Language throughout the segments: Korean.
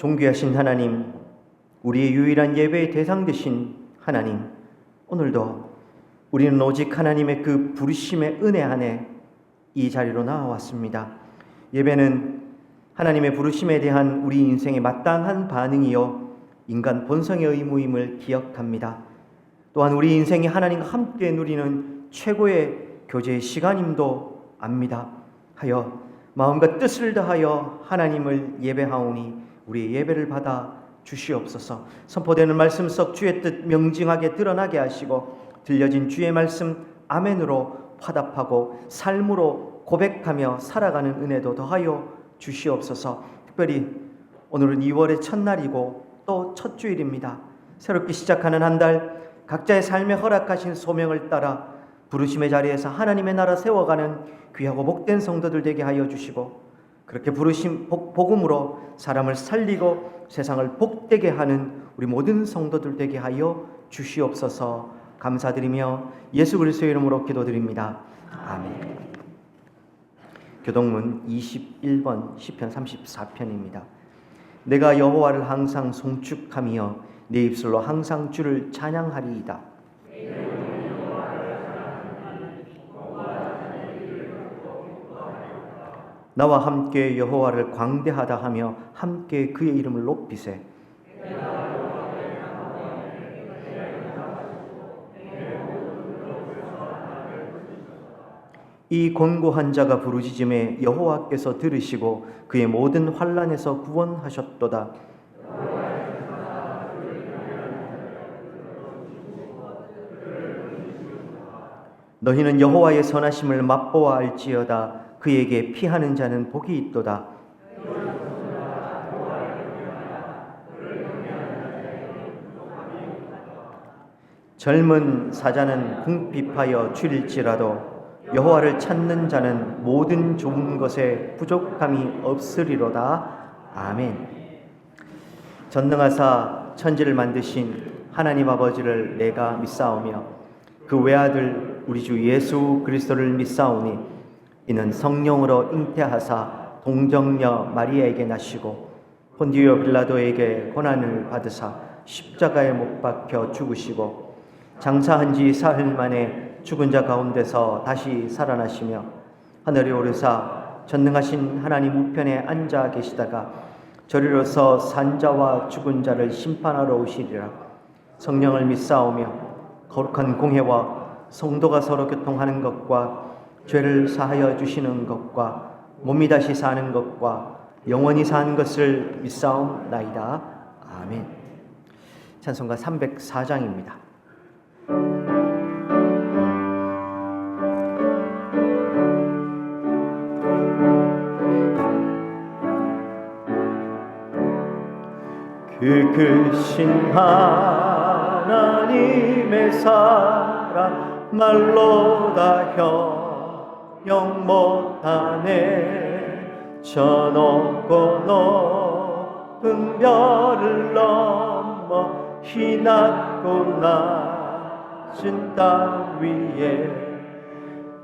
존귀하신 하나님, 우리의 유일한 예배의 대상 되신 하나님, 오늘도 우리는 오직 하나님의 그 부르심의 은혜 안에 이 자리로 나와왔습니다. 예배는 하나님의 부르심에 대한 우리 인생의 마땅한 반응이요 인간 본성의 의무임을 기억합니다. 또한 우리 인생이 하나님과 함께 누리는 최고의 교제의 시간임도 압니다. 하여 마음과 뜻을 다하여 하나님을 예배하오니 우리의 예배를 받아 주시옵소서. 선포되는 말씀 속 주의 뜻 명징하게 드러나게 하시고 들려진 주의 말씀 아멘으로 화답하고 삶으로 고백하며 살아가는 은혜도 더하여 주시옵소서. 특별히 오늘은 2월의 첫날이고 또 첫 주일입니다. 새롭게 시작하는 한 달 각자의 삶에 허락하신 소명을 따라 부르심의 자리에서 하나님의 나라 세워가는 귀하고 복된 성도들 되게 하여 주시고, 그렇게 부르심 복음으로 사람을 살리고 세상을 복되게 하는 우리 모든 성도들 되게 하여 주시옵소서. 감사드리며 예수 그리스도의 이름으로 기도드립니다. 아멘. 교동문 21번 시편 34편입니다. 내가 여호와를 항상 송축하며 내 입술로 항상 주를 찬양하리이다. 나와 함께 여호와를 광대하다 하며 함께 그의 이름을 높이세. 이 곤고한 자가 부르짖음에 여호와께서 들으시고 그의 모든 환난에서 구원하셨도다. 너희는 여호와의 선하심을 맛보아 알지어다. 그에게 피하는 자는 복이 있도다. 젊은 사자는 궁핍하여 줄일지라도 여호와를 찾는 자는 모든 좋은 것에 부족함이 없으리로다. 아멘. 전능하사 천지를 만드신 하나님 아버지를 내가 믿사오며 그 외아들 우리 주 예수 그리스도를 믿사오니 이는 성령으로 잉태하사 동정녀 마리아에게 나시고 본디오 빌라도에게 고난을 받으사 십자가에 못 박혀 죽으시고 장사한 지 사흘 만에 죽은 자 가운데서 다시 살아나시며 하늘에 오르사 전능하신 하나님 우편에 앉아 계시다가 저리로서 산자와 죽은 자를 심판하러 오시리라. 성령을 믿사오며 거룩한 공회와 성도가 서로 교통하는 것과 죄를 사하여 주시는 것과 몸이 다시 사는 것과 영원히 사는 것을 믿사옵나이다. 아멘. 찬송가 304장입니다. 그 크신 하나님의 사랑 말로 다 형용 못하네. 저 높고 높은 별을 넘어 이 낮고 낮은 땅 위에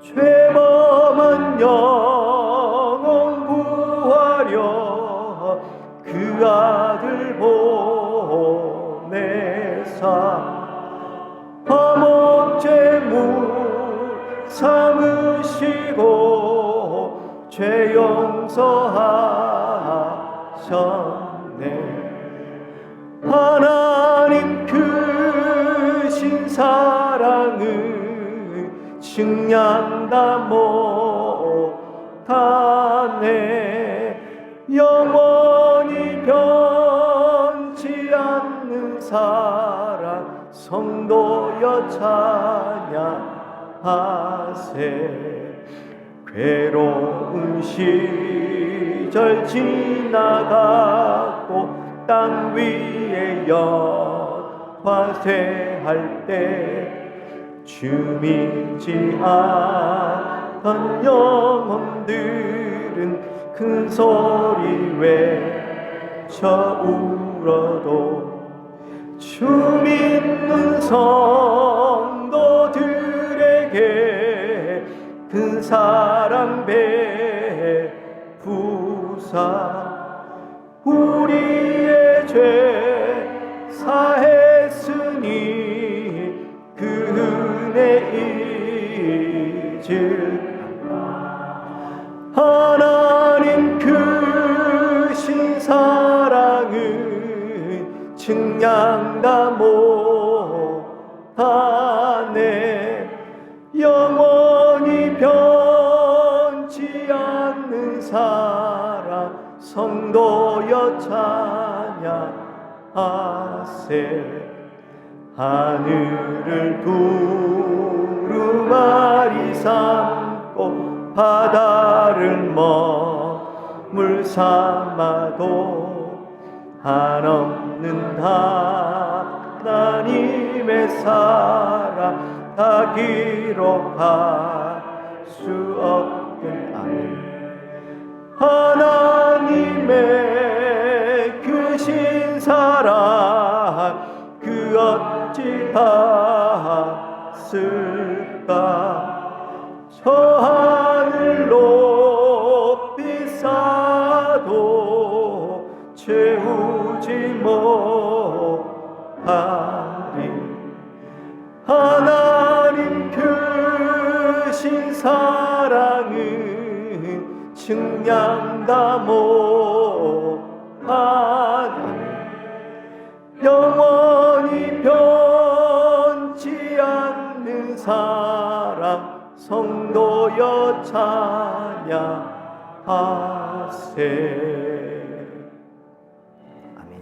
죄범한 영혼 구하려 그 아들 보내사 화목제물 삼으시고 죄 용서하셨네. 하나님 크신 사랑을 증량다 못하네. 영원히 변치 않는 사랑 성도여 찬양하세. 괴로운 시절 지나가고 땅 위에 연화쇠할 때 주 믿지 않던 영혼들은 큰 소리 외쳐 울어도 주 믿는 성도들에게 큰 사랑 베푸사 우리의 죄 사했으니 그 은혜 잊을까. 하나님 크신 사랑은 증량다 못하네. 영원히 변치 않는 사랑 성도여 찬양하세. 하늘을 두루마리 삼고 바다를 머물 삼아도 한없는 하나님의 사랑 다 기록할 수 없는 아멘. 하나님의 크신 사랑 그 어찌 닿았을까. 저 하늘 높이 쌓아도 채우지 못하리. 하나님 크신 사랑은 증량다 못하네. 영원히 변치 않는 사랑 성도여 찬양하세. 아멘.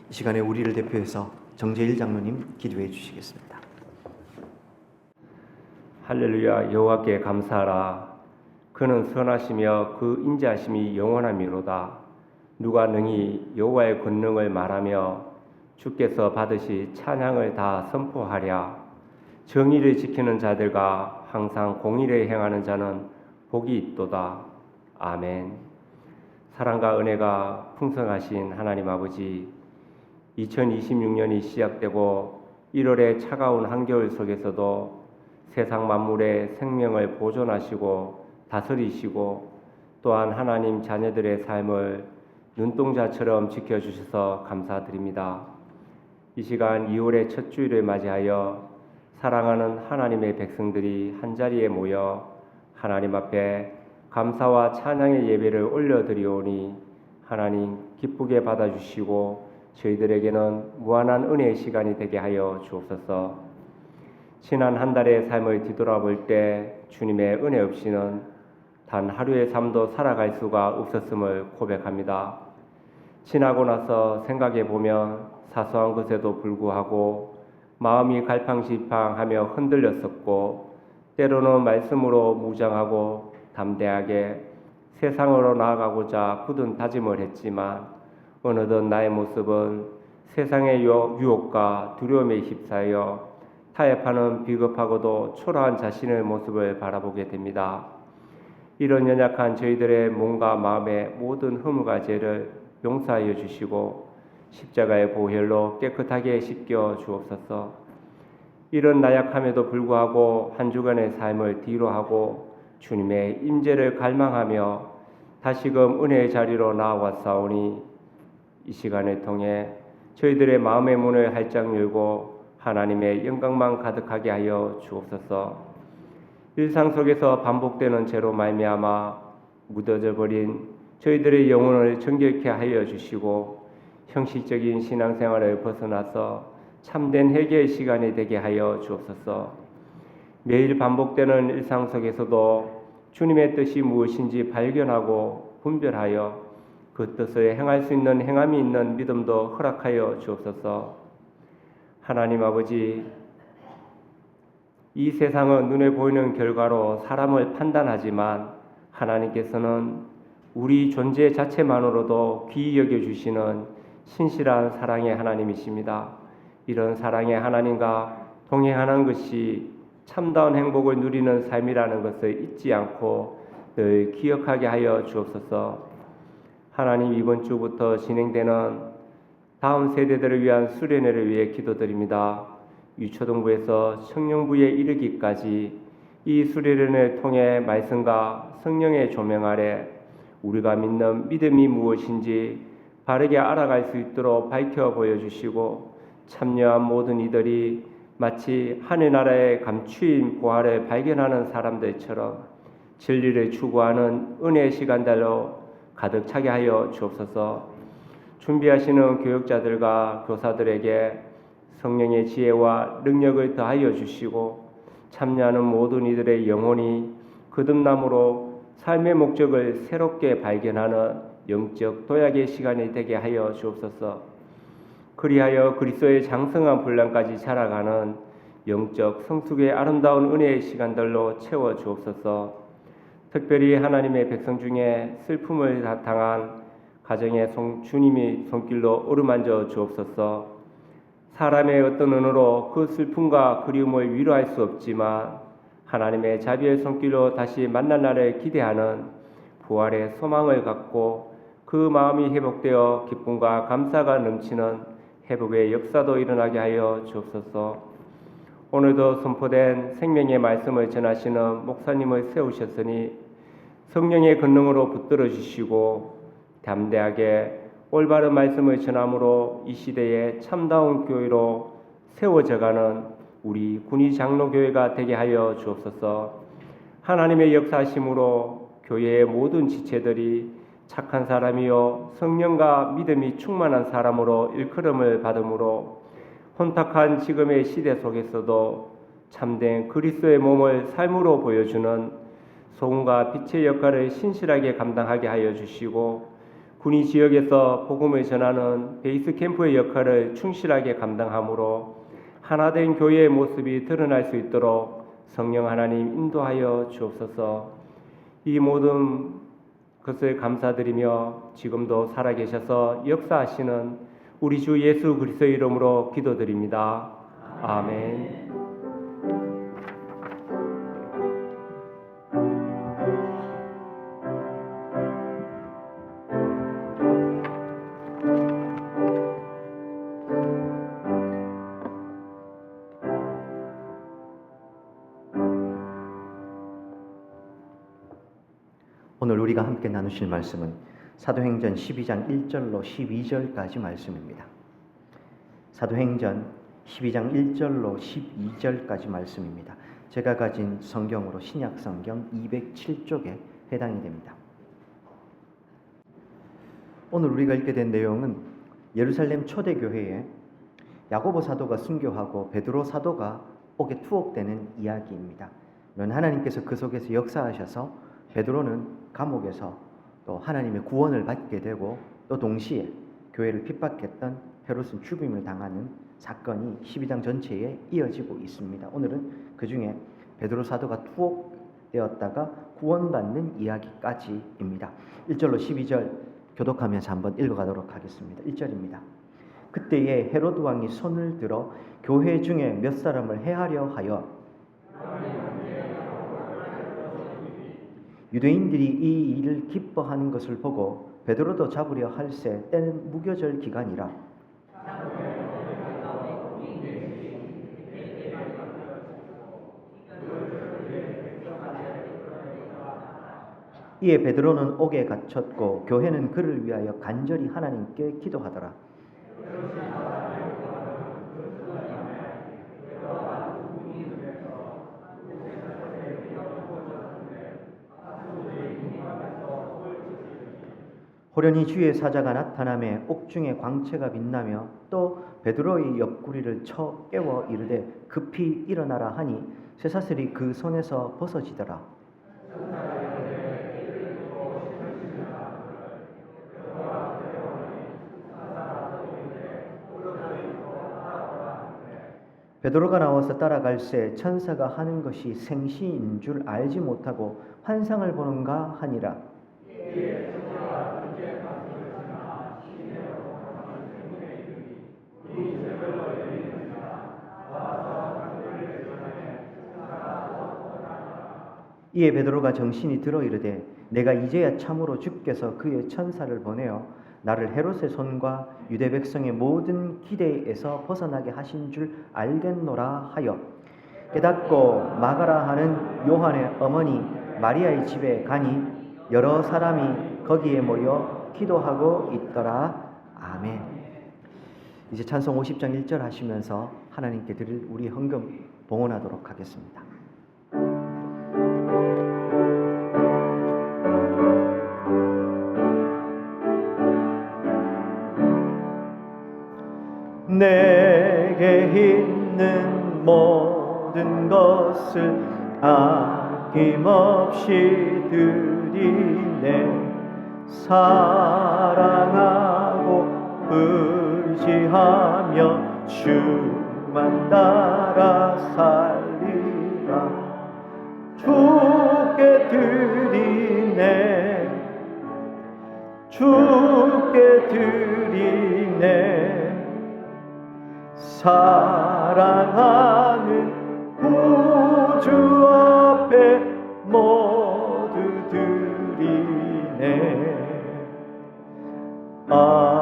이 시간에 우리를 대표해서 정재일 장로님 기도해 주시겠습니다. 할렐루야. 여호와께 감사하라. 그는 선하시며 그 인자하심이 영원하미로다. 누가 능히 여호와의 권능을 말하며 주께서 받으시 찬양을 다 선포하랴. 정의를 지키는 자들과 항상 공의를 행하는 자는 복이 있도다. 아멘. 사랑과 은혜가 풍성하신 하나님 아버지, 2026년이 시작되고 1월의 차가운 한겨울 속에서도 세상 만물의 생명을 보존하시고 다스리시고 또한 하나님 자녀들의 삶을 눈동자처럼 지켜주셔서 감사드립니다. 이 시간 2월의 첫 주일을 맞이하여 사랑하는 하나님의 백성들이 한자리에 모여 하나님 앞에 감사와 찬양의 예배를 올려드리오니 하나님 기쁘게 받아주시고 저희들에게는 무한한 은혜의 시간이 되게 하여 주옵소서. 지난 한 달의 삶을 뒤돌아볼 때 주님의 은혜 없이는 단 하루의 삶도 살아갈 수가 없었음을 고백합니다. 지나고 나서 생각해 보면 사소한 것에도 불구하고 마음이 갈팡질팡하며 흔들렸었고 때로는 말씀으로 무장하고 담대하게 세상으로 나아가고자 굳은 다짐을 했지만 어느덧 나의 모습은 세상의 유혹과 두려움에 휩싸여 타협하는 비겁하고도 초라한 자신의 모습을 바라보게 됩니다. 이런 연약한 저희들의 몸과 마음의 모든 허물과 죄를 용서하여 주시고 십자가의 보혈로 깨끗하게 씻겨 주옵소서. 이런 나약함에도 불구하고 한 주간의 삶을 뒤로하고 주님의 임재를 갈망하며 다시금 은혜의 자리로 나아왔사오니 이 시간을 통해 저희들의 마음의 문을 활짝 열고 하나님의 영광만 가득하게 하여 주옵소서. 일상 속에서 반복되는 죄로 말미암아 묻어져 버린 저희들의 영혼을 정결케 하여 주시고 형식적인 신앙생활을 벗어나서 참된 회개의 시간이 되게 하여 주옵소서. 매일 반복되는 일상 속에서도 주님의 뜻이 무엇인지 발견하고 분별하여 그 뜻을 행할 수 있는 행함이 있는 믿음도 허락하여 주옵소서. 하나님 아버지, 이 세상은 눈에 보이는 결과로 사람을 판단하지만 하나님께서는 우리 존재 자체만으로도 귀히 여겨주시는 신실한 사랑의 하나님이십니다. 이런 사랑의 하나님과 동행하는 것이 참다운 행복을 누리는 삶이라는 것을 잊지 않고 늘 기억하게 하여 주옵소서. 하나님, 이번 주부터 진행되는 다음 세대들을 위한 수련회를 위해 기도드립니다. 유초등부에서 청년부에 이르기까지 이 수련회를 통해 말씀과 성령의 조명 아래 우리가 믿는 믿음이 무엇인지 바르게 알아갈 수 있도록 밝혀 보여주시고 참여한 모든 이들이 마치 하늘나라의 감추인 보화를 발견하는 사람들처럼 진리를 추구하는 은혜의 시간들로 가득 차게 하여 주옵소서. 준비하시는 교육자들과 교사들에게 성령의 지혜와 능력을 더하여 주시고 참여하는 모든 이들의 영혼이 거듭남으로 삶의 목적을 새롭게 발견하는 영적 도약의 시간이 되게 하여 주옵소서. 그리하여 그리스도의 장성한 분량까지 자라가는 영적 성숙의 아름다운 은혜의 시간들로 채워 주옵소서. 특별히 하나님의 백성 중에 슬픔을 당한 가정에 주님이 손길로 어루만져 주옵소서. 사람의 어떤 언어로 그 슬픔과 그리움을 위로할 수 없지만 하나님의 자비의 손길로 다시 만날 날을 기대하는 부활의 소망을 갖고 그 마음이 회복되어 기쁨과 감사가 넘치는 회복의 역사도 일어나게 하여 주옵소서. 오늘도 선포된 생명의 말씀을 전하시는 목사님을 세우셨으니 성령의 권능으로 붙들어 주시고 담대하게 올바른 말씀을 전함으로 이 시대에 참다운 교회로 세워져가는 우리 군위 장로교회가 되게 하여 주옵소서. 하나님의 역사하심으로 교회의 모든 지체들이 착한 사람이요 성령과 믿음이 충만한 사람으로 일컬음을 받음으로 혼탁한 지금의 시대 속에서도 참된 그리스도의 몸을 삶으로 보여주는 소금과 빛의 역할을 신실하게 감당하게 하여 주시고 군위 지역에서 복음을 전하는 베이스 캠프의 역할을 충실하게 감당함으로 하나된 교회의 모습이 드러날 수 있도록 성령 하나님 인도하여 주옵소서. 이 모든 것을 감사드리며 지금도 살아계셔서 역사하시는 우리 주 예수 그리스도의 이름으로 기도드립니다. 아멘. 오늘 우리가 함께 나누실 말씀은 사도행전 12장 1절로 12절까지 말씀입니다. 사도행전 12장 1절로 12절까지 말씀입니다. 제가 가진 성경으로 신약성경 207쪽에 해당이 됩니다. 오늘 우리가 읽게 된 내용은 예루살렘 초대교회에 야고보 사도가 순교하고 베드로 사도가 옥에 투옥되는 이야기입니다. 물론 하나님께서 그 속에서 역사하셔서 베드로는 감옥에서 또 하나님의 구원을 받게 되고 또 동시에 교회를 핍박했던 헤롯은 죽임을 당하는 사건이 12장 전체에 이어지고 있습니다. 오늘은 그 중에 베드로 사도가 투옥되었다가 구원받는 이야기까지입니다. 1절로 12절 교독하면서 한번 읽어가도록 하겠습니다. 1절입니다. 그때에 헤롯 왕이 손을 들어 교회 중에 몇 사람을 해하려 하여 유대인들이 이 일을 기뻐하는 것을 보고 베드로도 잡으려 할새 때는 무교절 기간이라 이에 베드로는 옥에 갇혔고 교회는 그를 위하여 간절히 하나님께 기도하더라. 호련히 주의 사자가 나타나매 옥중에 광채가 빛나며 또 베드로의 옆구리를 쳐 깨워 이르되 급히 일어나라 하니 쇠사슬이 그 손에서 벗어지더라. 베드로가 나와서 따라갈새 천사가 하는 것이 생시인 줄 알지 못하고 환상을 보는가 하니라. 이에 베드로가 정신이 들어 이르되 내가 이제야 참으로 주께서 그의 천사를 보내어 나를 헤롯의 손과 유대 백성의 모든 기대에서 벗어나게 하신 줄 알겠노라 하여 깨닫고 마가라 하는 요한의 어머니 마리아의 집에 가니 여러 사람이 거기에 모여 기도하고 있더라. 아멘. 이제 찬송 50장 1절 하시면서 하나님께 드릴 우리 헌금 봉헌하도록 하겠습니다. 내게 있는 모든 것을 아낌없이 드리네. 사랑하고 의지하며 주만 따라 살리라. 주께 드리네. 주께 드리네. 사랑하는 구주 앞에 모두 드리네. 아멘.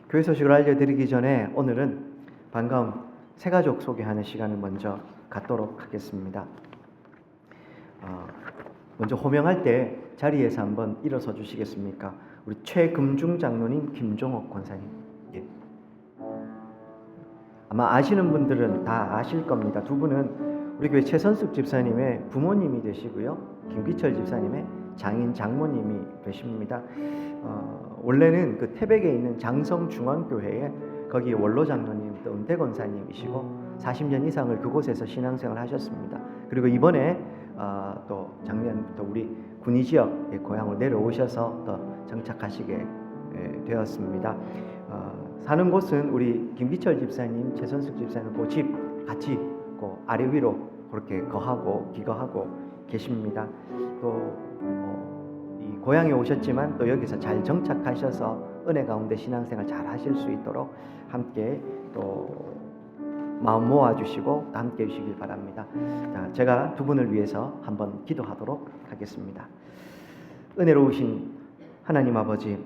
교회 소식을 알려드리기 전에 오늘은 반가운 새가족 소개하는 시간을 먼저 갖도록 하겠습니다. 먼저 호명할 때 자리에서 한번 일어서 주시겠습니까? 우리 최금중 장로님, 김종옥 권사님. 예. 아마 아시는 분들은 다 아실 겁니다. 두 분은 우리 교회 최선숙 집사님의 부모님이 되시고요, 김기철 집사님의 장인 장모님이 되십니다. 원래는 그 태백에 있는 장성중앙교회에 거기 원로 장로님 또 은퇴 권사님이시고 40년 이상을 그곳에서 신앙생활 하셨습니다. 그리고 이번에 또 작년부터 우리 군위 지역의 고향으로 내려오셔서 또 정착하시게 되었습니다. 사는 곳은 우리 김기철 집사님, 최선숙 집사님 그 집 같이 그 아래 위로 그렇게 거하고 기거하고 계십니다. 또 이 고향에 오셨지만 또 여기서 잘 정착하셔서 은혜 가운데 신앙생활 잘 하실 수 있도록 함께 또 마음 모아주시고 함께 해주시길 바랍니다. 자, 제가 두 분을 위해서 한번 기도하도록 하겠습니다. 은혜로우신 하나님 아버지,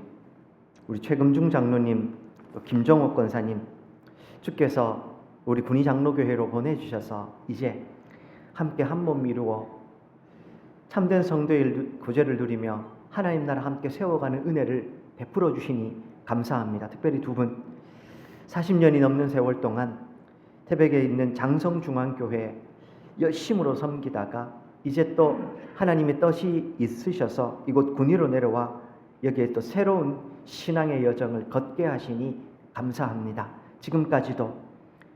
우리 최금중 장로님, 또 김정옥 권사님, 주께서 우리 군위 장로교회로 보내주셔서 이제 함께 한 몸 이루어 참된 성도의 구제를 누리며 하나님 나라 함께 세워가는 은혜를 베풀어 주시니 감사합니다. 특별히 두 분 40년이 넘는 세월 동안 태백에 있는 장성중앙교회에 열심으로 섬기다가 이제 또 하나님의 뜻이 있으셔서 이곳 군위로 내려와 여기에 또 새로운 신앙의 여정을 걷게 하시니 감사합니다. 지금까지도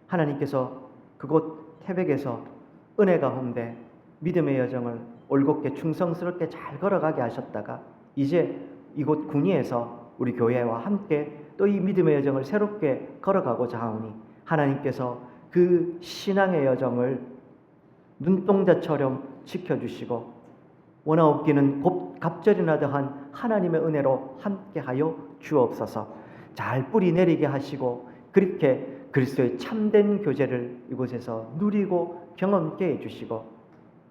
하나님께서 그곳 태백에서 은혜 가운데 믿음의 여정을 올곧게 충성스럽게 잘 걸어가게 하셨다가 이제 이곳 군위에서 우리 교회와 함께 또 이 믿음의 여정을 새롭게 걸어가고자 하오니 하나님께서 그 신앙의 여정을 눈동자처럼 지켜주시고 원하옵기는 곧 갑절이나 더한 하나님의 은혜로 함께하여 주옵소서. 잘 뿌리 내리게 하시고 그렇게 그리스도의 참된 교제를 이곳에서 누리고 경험케 해주시고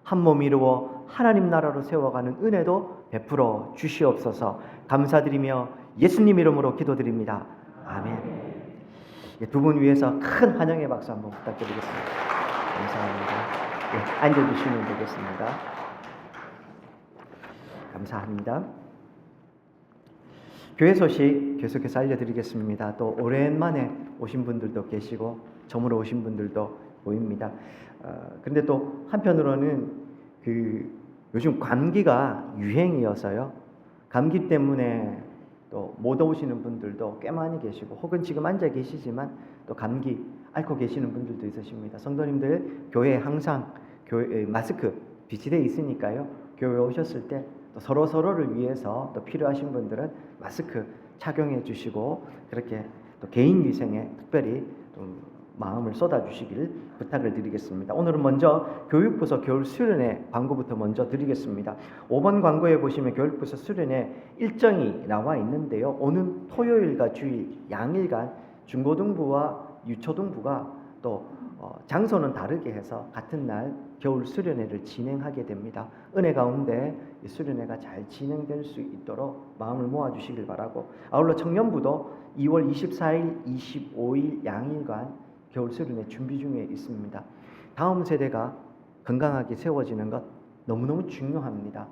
한 몸 이루어 하나님 나라로 세워가는 은혜도 베풀어 주시옵소서. 감사드리며 예수님 이름으로 기도드립니다. 아멘. 두 분 위해서 큰 환영의 박수 한번 부탁드리겠습니다. 감사합니다. 앉아주시면 되겠습니다. 감사합니다. 교회 소식 계속해서 알려드리겠습니다. 또 오랜만에 오신 분들도 계시고 저물어 오신 분들도 보입니다. 그런데 또 한편으로는 요즘 감기가 유행이어서요. 감기 때문에 또 못 오시는 분들도 꽤 많이 계시고 혹은 지금 앉아 계시지만 또 감기 앓고 계시는 분들도 있으십니다. 성도님들 교회에 항상 마스크 비치되어 있으니까요. 교회 오셨을 때 또 서로를 위해서 또 필요하신 분들은 마스크 착용해 주시고 그렇게 또 개인 위생에 특별히 좀 마음을 쏟아주시길 부탁을 드리겠습니다. 오늘은 먼저 교육부서 겨울 수련회 광고부터 먼저 드리겠습니다. 5번 광고에 보시면 교육부서 수련회 일정이 나와 있는데요. 오는 토요일과 주일 양일간 중고등부와 유초등부가 또 장소는 다르게 해서 같은 날 겨울 수련회를 진행하게 됩니다. 은혜 가운데 이 수련회가 잘 진행될 수 있도록 마음을 모아주시길 바라고, 아울러 청년부도 2월 24일, 25일 양일간 겨울 수련회 준비 중에 있습니다. 다음 세대가 건강하게 세워지는 것 너무너무 중요합니다.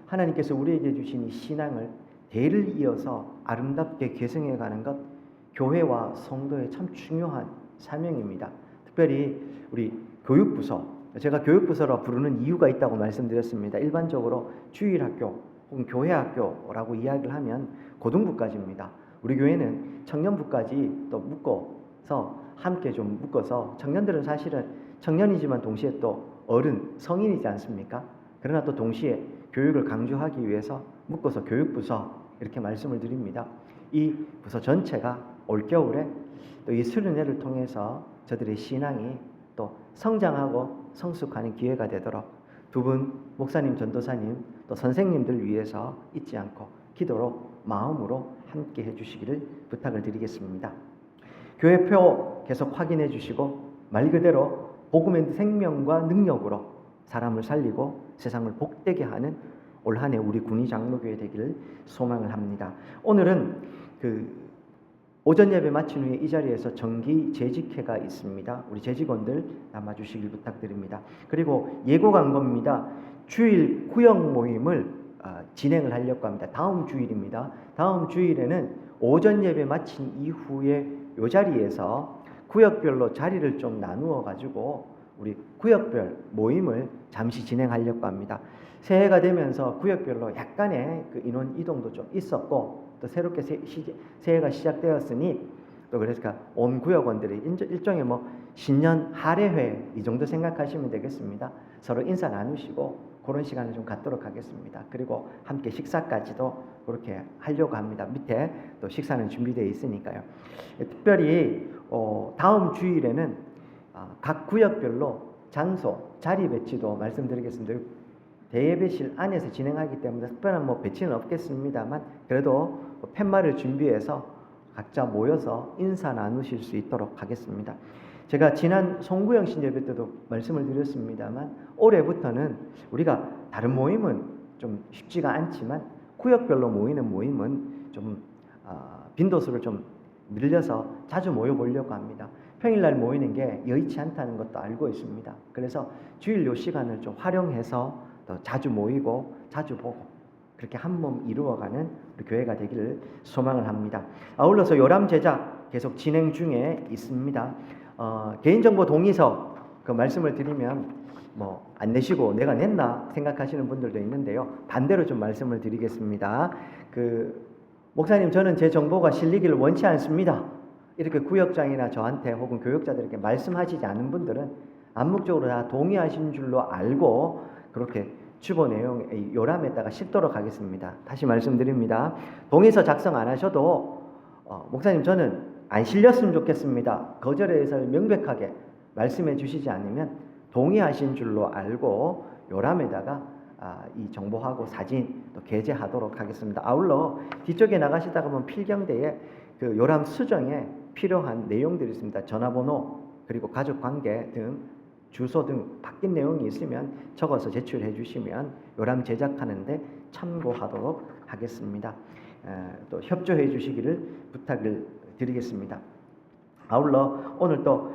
하나님께서 우리에게 주신 이 신앙을 대를 이어서 아름답게 계승해 가는 것, 교회와 성도의 참 중요한 사명입니다. 특별히 우리 교육부서, 제가 교육부서라 부르는 이유가 있다고 말씀드렸습니다. 일반적으로 주일학교 혹은 교회학교라고 이야기를 하면 고등부까지입니다. 우리 교회는 청년부까지 또 묶어서 함께 좀 묶어서, 청년들은 사실은 청년이지만 동시에 또 어른, 성인이지 않습니까? 그러나 또 동시에 교육을 강조하기 위해서 묶어서 교육부서 이렇게 말씀을 드립니다. 이 부서 전체가 올겨울에 또 이 수련회를 통해서 저들의 신앙이 또 성장하고 성숙하는 기회가 되도록 두 분 목사님, 전도사님, 또 선생님들 위해서 잊지 않고 기도로, 마음으로 함께 해주시기를 부탁을 드리겠습니다. 교회표 계속 확인해 주시고 말 그대로 복음의 생명과 능력으로 사람을 살리고 세상을 복되게 하는 올 한 해 우리 군위 장로교회 되기를 소망을 합니다. 오늘은 오전 예배 마친 후에 이 자리에서 정기 재직회가 있습니다. 우리 재직원들 남아주시길 부탁드립니다. 그리고 예고 광고입니다. 주일 구역 모임을 진행을 하려고 합니다. 다음 주일입니다. 다음 주일에는 오전 예배 마친 이후에 이 자리에서 구역별로 자리를 좀 나누어 가지고 우리 구역별 모임을 잠시 진행하려고 합니다. 새해가 되면서 구역별로 약간의 인원 이동도 좀 있었고, 또 새롭게 새해가 시작되었으니 또 그래서 온 구역원들이 일종의 신년 할애회 이 정도 생각하시면 되겠습니다. 서로 인사 나누시고 그런 시간을 좀 갖도록 하겠습니다. 그리고 함께 식사까지도 그렇게 하려고 합니다. 밑에 또 식사는 준비되어 있으니까요. 특별히 다음 주일에는 각 구역별로 장소, 자리 배치도 말씀드리겠습니다. 대예배실 안에서 진행하기 때문에 특별한 배치는 없겠습니다만 그래도 팻말을 준비해서 각자 모여서 인사 나누실 수 있도록 하겠습니다. 제가 지난 송구영 신예배 때도 말씀을 드렸습니다만 올해부터는 우리가 다른 모임은 좀 쉽지가 않지만 구역별로 모이는 모임은 좀 빈도수를 좀 늘려서 자주 모여보려고 합니다. 평일날 모이는 게 여의치 않다는 것도 알고 있습니다. 그래서 주일 요 시간을 좀 활용해서 더 자주 모이고 자주 보고 그렇게 한 몸 이루어가는 우리 교회가 되기를 소망을 합니다. 아울러서 요람 제작 계속 진행 중에 있습니다. 개인정보 동의서 말씀을 드리면 안 내시고 내가 냈나 생각하시는 분들도 있는데요. 반대로 좀 말씀을 드리겠습니다. 목사님, 저는 제 정보가 실리기를 원치 않습니다. 이렇게 구역장이나 저한테 혹은 교역자들에게 말씀하시지 않은 분들은 암묵적으로 다 동의하신 줄로 알고 그렇게 주보 내용 요람에다가 싣도록 하겠습니다. 다시 말씀드립니다. 동의서 작성 안 하셔도 목사님, 저는 안 실렸으면 좋겠습니다. 거절의 의사를 명백하게 말씀해 주시지 않으면 동의하신 줄로 알고 요람에다가 이 정보하고 사진 또 게재하도록 하겠습니다. 아울러 뒤쪽에 나가시다가 보면 필경대에 요람 수정에 필요한 내용들이 있습니다. 전화번호 그리고 가족관계 등 주소 등 바뀐 내용이 있으면 적어서 제출해 주시면 요람 제작하는데 참고하도록 하겠습니다. 또 협조해 주시기를 부탁을 드리겠습니다. 아울러 오늘 또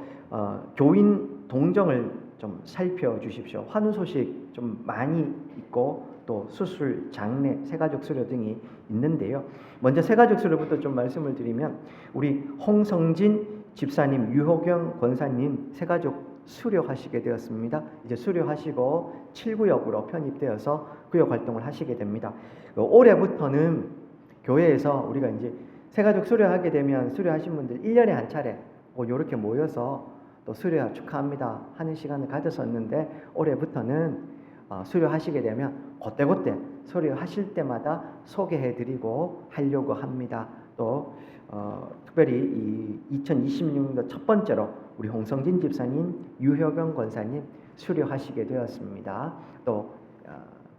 교인 동정을 좀 살펴주십시오. 환우 소식 좀 많이 있고 또 수술, 장례, 새가족 수료 등이 있는데요. 먼저 새가족 수료부터 좀 말씀을 드리면 우리 홍성진 집사님, 유호경 권사님 새가족 수료하시게 되었습니다. 이제 수료하시고 7구역으로 편입되어서 구역 활동을 하시게 됩니다. 올해부터는 교회에서 우리가 이제 새가족 수료하게 되면 수료하신 분들 1년에 한 차례 이렇게 모여서 또 수료 축하합니다 하는 시간을 가졌었는데 올해부터는 수료하시게 되면 그때그때 수료하실 때마다 소개해드리고 하려고 합니다. 또 특별히 이 2026년도 첫 번째로 우리 홍성진 집사님, 유효경 권사님 수료하시게 되었습니다. 또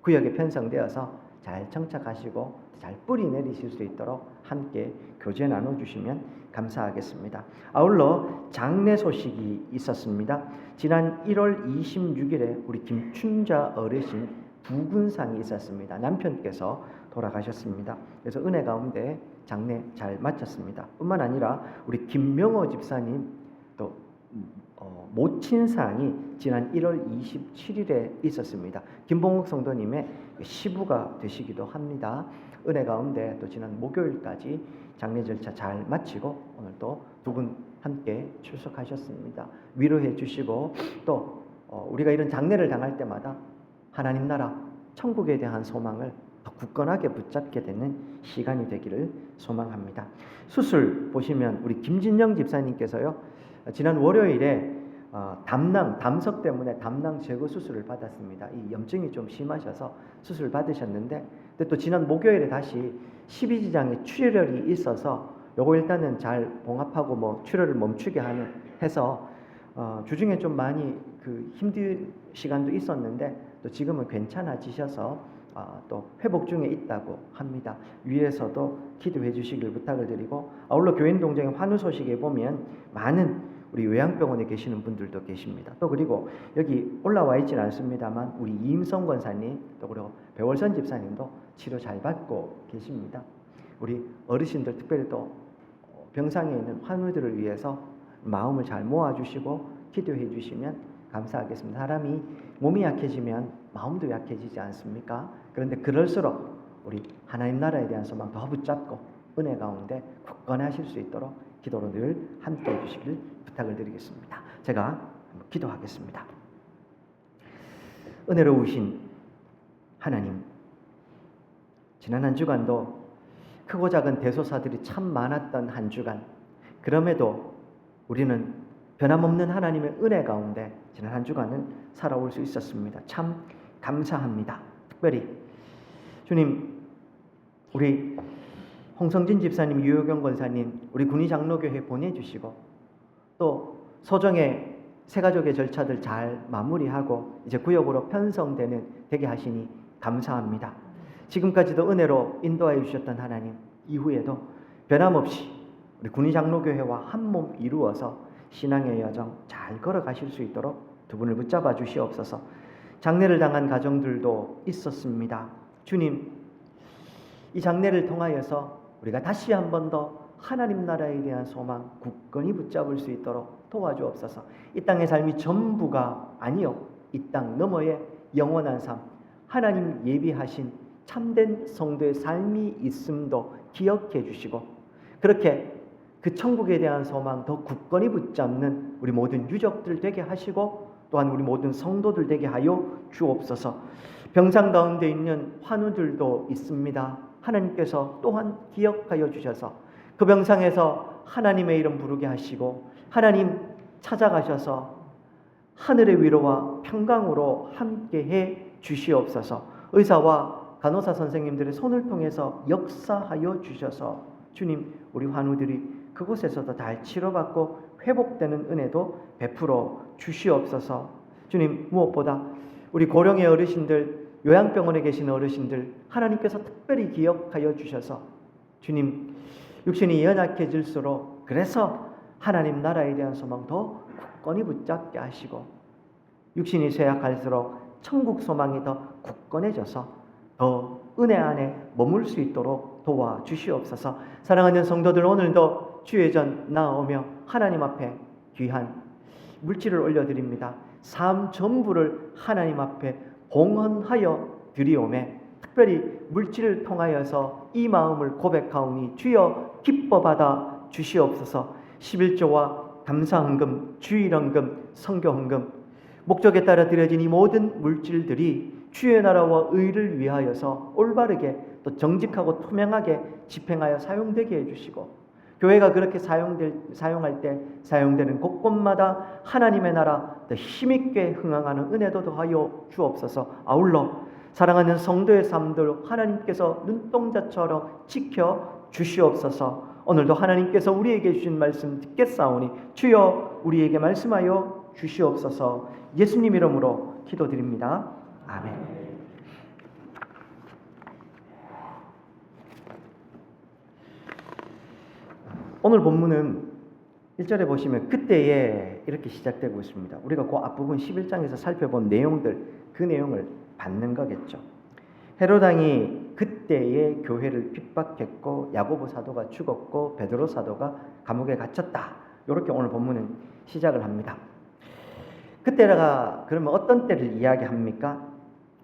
구역에 편성되어서 잘 정착하시고 잘 뿌리 내리실 수 있도록 함께 교제 나눠주시면 감사하겠습니다. 아울러 장례 소식이 있었습니다. 지난 1월 26일에 우리 김춘자 어르신 부근상이 있었습니다. 남편께서 돌아가셨습니다. 그래서 은혜 가운데 장례 잘 마쳤습니다. 뿐만 아니라 우리 김명호 집사님 또 모친 사항이 지난 1월 27일에 있었습니다. 김봉욱 성도님의 시부가 되시기도 합니다. 은혜 가운데 또 지난 목요일까지 장례 절차 잘 마치고 오늘 또 두 분 함께 출석하셨습니다. 위로해 주시고 또 우리가 이런 장례를 당할 때마다 하나님 나라 천국에 대한 소망을 더 굳건하게 붙잡게 되는 시간이 되기를 소망합니다. 수술 보시면 우리 김진영 집사님께서요, 지난 월요일에 담석 때문에 담낭 제거 수술을 받았습니다. 이 염증이 좀 심하셔서 수술 받으셨는데, 근데 또 지난 목요일에 다시 12지장에 출혈이 있어서 요거 일단은 잘 봉합하고 출혈을 멈추게 해서 주중에 좀 많이 힘든 시간도 있었는데 또 지금은 괜찮아지셔서 또 회복 중에 있다고 합니다. 위에서도 기도해 주시길 부탁을 드리고, 아울러 교인 동정의 환우 소식에 보면 많은 우리 요양병원에 계시는 분들도 계십니다. 또 그리고 여기 올라와 있지는 않습니다만 우리 이임성 권사님 또 그리고 배월선 집사님도 치료 잘 받고 계십니다. 우리 어르신들 특별히 또 병상에 있는 환우들을 위해서 마음을 잘 모아주시고 기도해 주시면 감사하겠습니다. 사람이 몸이 약해지면 마음도 약해지지 않습니까? 그런데 그럴수록 우리 하나님 나라에 대한 소망 더 붙잡고 은혜 가운데 굳건하실 수 있도록 기도로 늘 함께해 주시길 부탁을 드리겠습니다. 제가 한번 기도하겠습니다. 은혜로우신 하나님, 지난 한 주간도 크고 작은 대소사들이 참 많았던 한 주간, 그럼에도 우리는 변함없는 하나님의 은혜 가운데 지난 한 주간을 살아올 수 있었습니다. 참 감사합니다. 특별히 주님, 우리 홍성진 집사님, 유효경 권사님, 우리 군의 장로교회 보내주시고 또 소정의 새가족의 절차들 잘 마무리하고 이제 구역으로 되게 하시니 감사합니다. 지금까지도 은혜로 인도하여 주셨던 하나님, 이후에도 변함없이 우리 군의 장로교회와 한 몸 이루어서 신앙의 여정 잘 걸어가실 수 있도록 두 분을 붙잡아 주시옵소서. 장례를 당한 가정들도 있었습니다. 주님, 이 장례를 통하여서 우리가 다시 한 번 더 하나님 나라에 대한 소망 굳건히 붙잡을 수 있도록 도와주옵소서. 이 땅의 삶이 전부가 아니요, 이 땅 너머의 영원한 삶, 하나님 예비하신 참된 성도의 삶이 있음도 기억해 주시고, 그렇게 그 천국에 대한 소망 더 굳건히 붙잡는 우리 모든 유족들 되게 하시고 또한 우리 모든 성도들 되게 하여 주옵소서. 병상 가운데 있는 환우들도 있습니다. 하나님께서 또한 기억하여 주셔서 그 병상에서 하나님의 이름 부르게 하시고 하나님 찾아가셔서 하늘의 위로와 평강으로 함께해 주시옵소서. 의사와 간호사 선생님들의 손을 통해서 역사하여 주셔서 주님, 우리 환우들이 그곳에서도 잘 치료받고 회복되는 은혜도 베풀어 주시옵소서. 주님, 무엇보다 우리 고령의 어르신들, 요양병원에 계신 어르신들 하나님께서 특별히 기억하여 주셔서 주님, 육신이 연약해질수록 그래서 하나님 나라에 대한 소망 더 굳건히 붙잡게 하시고 육신이 쇠약할수록 천국 소망이 더 굳건해져서 더 은혜 안에 머물 수 있도록 도와주시옵소서. 사랑하는 성도들, 오늘도 주의 전 나오며 하나님 앞에 귀한 물질을 올려드립니다. 삶 전부를 하나님 앞에 봉헌하여 드리오매 특별히 물질을 통하여서 이 마음을 고백하오니 주여 기뻐 받아 주시옵소서. 11조와 감사헌금, 주일헌금, 성교헌금, 목적에 따라 드려진 이 모든 물질들이 주의 나라와 의를 위하여서 올바르게 또 정직하고 투명하게 집행하여 사용되게 해주시고, 교회가 그렇게 사용할 때 사용되는 곳곳마다 하나님의 나라 더 힘있게 흥황하는 은혜도 더하여 주옵소서. 아울러 사랑하는 성도의 삶들 하나님께서 눈동자처럼 지켜 주시옵소서. 오늘도 하나님께서 우리에게 주신 말씀 듣겠사오니 주여 우리에게 말씀하여 주시옵소서. 예수님 이름으로 기도드립니다. 아멘. 오늘 본문은 1절에 보시면 그때에 이렇게 시작되고 있습니다. 우리가 그 앞부분 11장에서 살펴본 내용들, 그 내용을 받는 거겠죠. 헤롯 왕이 그때에 교회를 핍박했고 야고보 사도가 죽었고 베드로 사도가 감옥에 갇혔다. 이렇게 오늘 본문은 시작을 합니다. 그때가 그러면 어떤 때를 이야기합니까?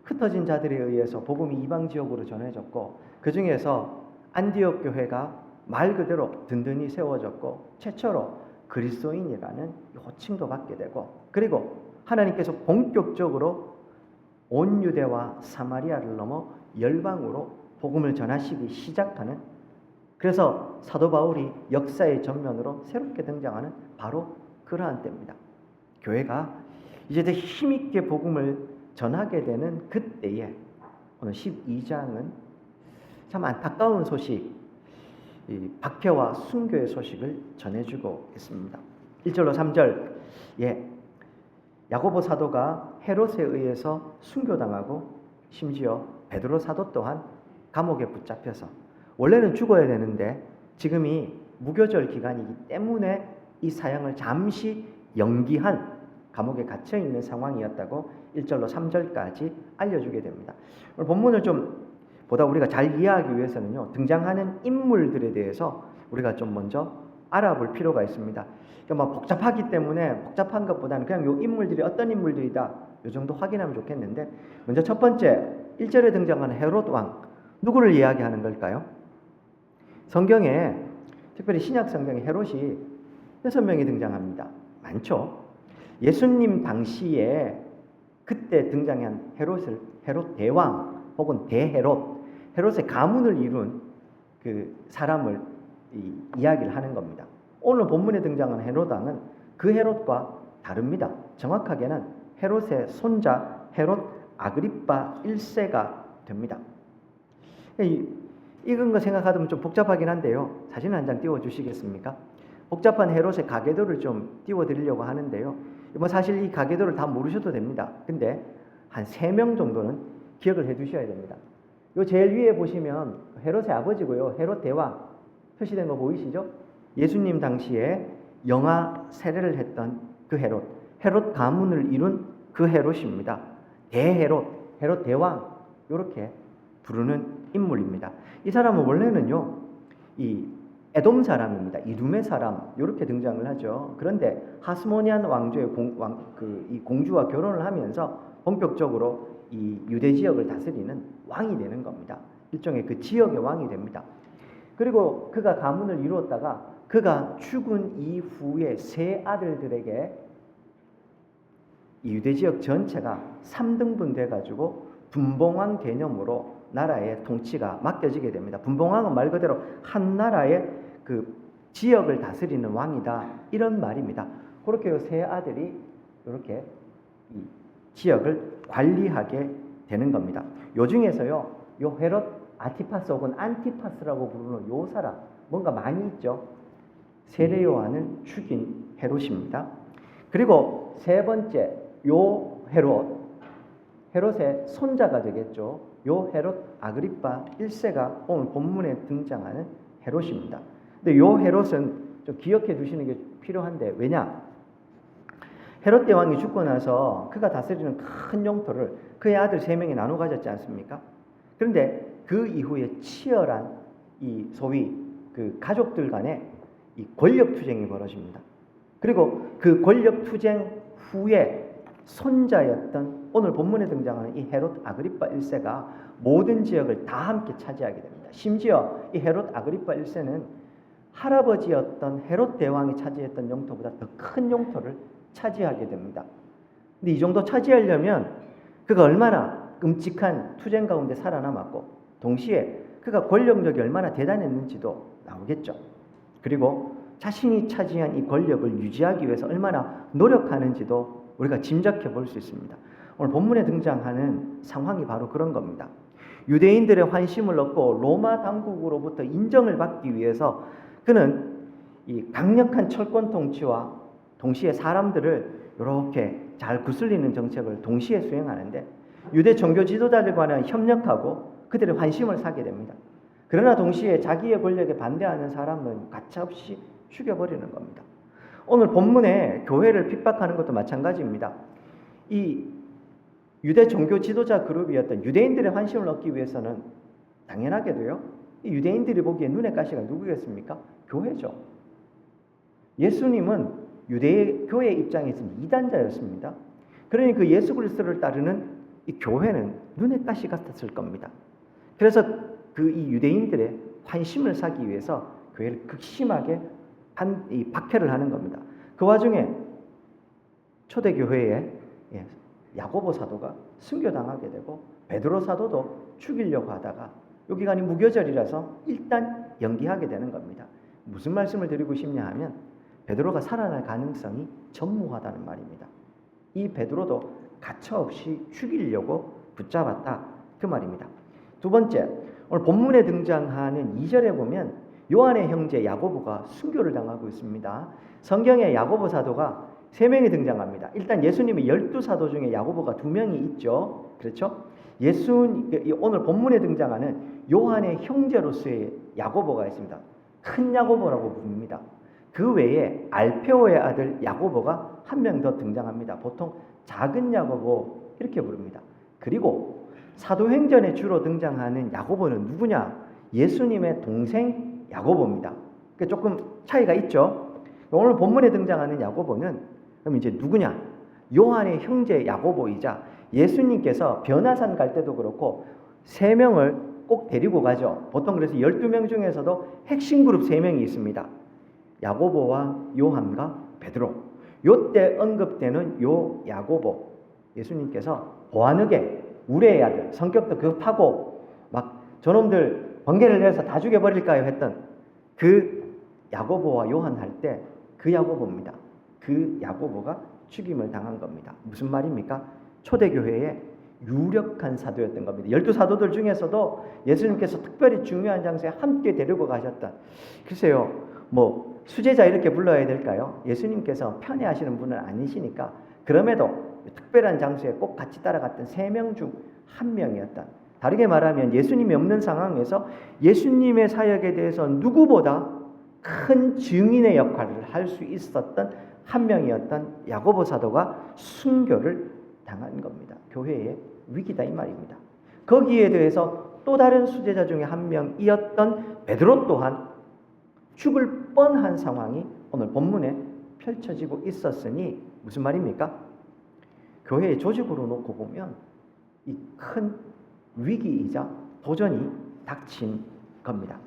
흩어진 자들에 의해서 복음이 이방 지역으로 전해졌고, 그 중에서 안디옥 교회가 말 그대로 든든히 세워졌고 최초로 그리스도인이라는 호칭도 받게 되고, 그리고 하나님께서 본격적으로 온 유대와 사마리아를 넘어 열방으로 복음을 전하시기 시작하는, 그래서 사도 바울이 역사의 전면으로 새롭게 등장하는 바로 그러한 때입니다. 교회가 이제 더 힘있게 복음을 전하게 되는 그때에 오늘 12장은 참 안타까운 소식, 이 박해와 순교의 소식을 전해주고 있습니다. 1절로 3절, 야고보 사도가 헤롯에 의해서 순교당하고 심지어 베드로 사도 또한 감옥에 붙잡혀서, 원래는 죽어야 되는데 지금이 무교절 기간이기 때문에 이 사형을 잠시 연기한 감옥에 갇혀 있는 상황이었다고 1절로 3절까지 알려주게 됩니다. 오늘 본문을 좀 보다 우리가 잘 이해하기 위해서는요, 등장하는 인물들에 대해서 우리가 좀 먼저 알아볼 필요가 있습니다. 그러니까 복잡하기 때문에 복잡한 것보다는 그냥 요 인물들이 어떤 인물들이다, 요 정도 확인하면 좋겠는데, 먼저 첫 번째 1절에 등장하는 헤롯 왕, 누구를 이야기하는 걸까요? 성경에, 특별히 신약 성경에 헤롯이 6명이 등장합니다. 많죠? 예수님 당시에 그때 등장한 헤롯 대왕 혹은 대헤롯, 헤롯의 가문을 이룬 그 사람을 이야기를 하는 겁니다. 오늘 본문에 등장하는 헤롯 왕은 그 헤롯과 다릅니다. 정확하게는 헤롯의 손자 헤롯 아그리빠 1세가 됩니다. 읽은 거 생각하면 좀 복잡하긴 한데요. 사진 한 장 띄워주시겠습니까? 복잡한 헤롯의 가계도를 좀 띄워드리려고 하는데요. 사실 이 가계도를 다 모르셔도 됩니다. 근데 한 3명 정도는 기억을 해두셔야 됩니다. 요 제일 위에 보시면 헤롯의 아버지고요, 헤롯 대왕 표시된 거 보이시죠? 예수님 당시에 영아 세례를 했던 그 헤롯 가문을 이룬 그 헤롯입니다. 대헤롯, 헤롯 대왕, 이렇게 부르는 인물입니다. 이 사람은 원래는요, 이 에돔 사람입니다. 이둠의 사람, 이렇게 등장을 하죠. 그런데 하스모니안 왕조의 이 공주와 결혼을 하면서 본격적으로 이 유대 지역을 다스리는 왕이 되는 겁니다. 일종의 그 지역의 왕이 됩니다. 그리고 그가 가문을 이루었다가 그가 죽은 이후에 3 아들들에게 이 유대 지역 전체가 3등분 돼가지고 분봉왕 개념으로 나라의 통치가 맡겨지게 됩니다. 분봉왕은 말 그대로 한 나라의 그 지역을 다스리는 왕이다, 이런 말입니다. 그렇게 3 아들이 이렇게 이 지역을 관리하게 되는 겁니다. 요 중에서요, 요 헤롯 아티파스 혹은 안티파스라고 부르는 요 사람, 뭔가 많이 있죠. 세례 요한을 죽인 헤롯입니다. 그리고 3번째 요 헤롯의 손자가 되겠죠. 요 헤롯 아그리빠 1세가 오늘 본문에 등장하는 헤롯입니다. 근데 요 헤롯은 좀 기억해 두시는 게 필요한데, 왜냐? 헤롯 대왕이 죽고 나서 그가 다스리는 큰 영토를 그의 아들 3명이 나눠 가졌지 않습니까? 그런데 그 이후에 치열한 이 소위 그 가족들 간의 이 권력 투쟁이 벌어집니다. 그리고 그 권력 투쟁 후에 손자였던 오늘 본문에 등장하는 이 헤롯 아그리빠 1세가 모든 지역을 다 함께 차지하게 됩니다. 심지어 이 헤롯 아그리빠 1세는 할아버지였던 헤롯 대왕이 차지했던 영토보다 더 큰 영토를 차지하게 됩니다. 근데 이 정도 차지하려면 그가 얼마나 끔찍한 투쟁 가운데 살아남았고, 동시에 그가 권력력이 얼마나 대단했는지도 나오겠죠. 그리고 자신이 차지한 이 권력을 유지하기 위해서 얼마나 노력하는지도 우리가 짐작해 볼 수 있습니다. 오늘 본문에 등장하는 상황이 바로 그런 겁니다. 유대인들의 환심을 얻고 로마 당국으로부터 인정을 받기 위해서 그는 이 강력한 철권 통치와 동시에 사람들을 이렇게 잘 구슬리는 정책을 동시에 수행하는데, 유대 종교 지도자들과는 협력하고 그들의 환심을 사게 됩니다. 그러나 동시에 자기의 권력에 반대하는 사람은 가차없이 죽여버리는 겁니다. 오늘 본문에 교회를 핍박하는 것도 마찬가지입니다. 이 유대 종교 지도자 그룹이었던 유대인들의 환심을 얻기 위해서는 당연하게도요, 이 유대인들이 보기에 눈에 가시가 누구였습니까? 교회죠. 예수님은 유대 교회 입장에서는 이단자였습니다. 그러니 그 예수 그리스도를 따르는 이 교회는 눈에 가시 같았을 겁니다. 그래서 그 이 유대인들의 환심을 사기 위해서 교회를 극심하게 박해를 하는 겁니다. 그 와중에 초대 교회에 야고보 사도가 순교당하게 되고 베드로 사도도 죽이려고 하다가 요 기간이 무교절이라서 일단 연기하게 되는 겁니다. 무슨 말씀을 드리고 싶냐 하면 베드로가 살아날 가능성이 전무하다는 말입니다. 이 베드로도 가차없이 죽이려고 붙잡았다 그 말입니다. 두 번째, 오늘 본문에 등장하는 2절에 보면 요한의 형제 야고보가 순교를 당하고 있습니다. 성경에 야고보 사도가 3명이 등장합니다. 일단 예수님의 12사도 중에 야고보가 2명이 있죠. 그렇죠? 오늘 본문에 등장하는 요한의 형제로서의 야고보가 있습니다. 큰 야고보라고 부릅니다. 그 외에 알페오의 아들 야고보가 한 명 더 등장합니다. 보통 작은 야고보 이렇게 부릅니다. 그리고 사도행전에 주로 등장하는 야고보는 누구냐? 예수님의 동생 야고보입니다. 그러니까 조금 차이가 있죠. 오늘 본문에 등장하는 야고보는 그럼 이제 누구냐? 요한의 형제 야고보이자 예수님께서 변화산 갈 때도 그렇고 3명을 꼭 데리고 가죠. 보통 그래서 12명 중에서도 핵심 그룹 3명이 있습니다. 야고보와 요한과 베드로. 요때 언급되는 요 야고보, 예수님께서 보아느게 우레의 아들, 성격도 급하고 막 저놈들 번개를 내서 다 죽여버릴까요 했던 그 야고보와 요한 할 때 그 야고보입니다. 그 야고보가 죽임을 당한 겁니다. 무슨 말입니까? 초대교회의 유력한 사도였던 겁니다. 12사도들 중에서도 예수님께서 특별히 중요한 장소에 함께 데리고 가셨던, 글쎄요, 뭐 수제자 이렇게 불러야 될까요? 예수님께서 편애하시는 분은 아니시니까 그럼에도 특별한 장소에 꼭 같이 따라갔던 3명 중 1명이었던, 다르게 말하면 예수님이 없는 상황에서 예수님의 사역에 대해서 누구보다 큰 증인의 역할을 할 수 있었던 1명이었던 야고보 사도가 순교를 당한 겁니다. 교회의 위기다 이 말입니다. 거기에 대해서 또 다른 수제자 중에 1명이었던 베드로 또한 죽을 뻔한 상황이 오늘 본문에 펼쳐지고 있었으니 무슨 말입니까? 교회의 조직으로 놓고 보면 이 큰 위기이자 도전이 닥친 겁니다.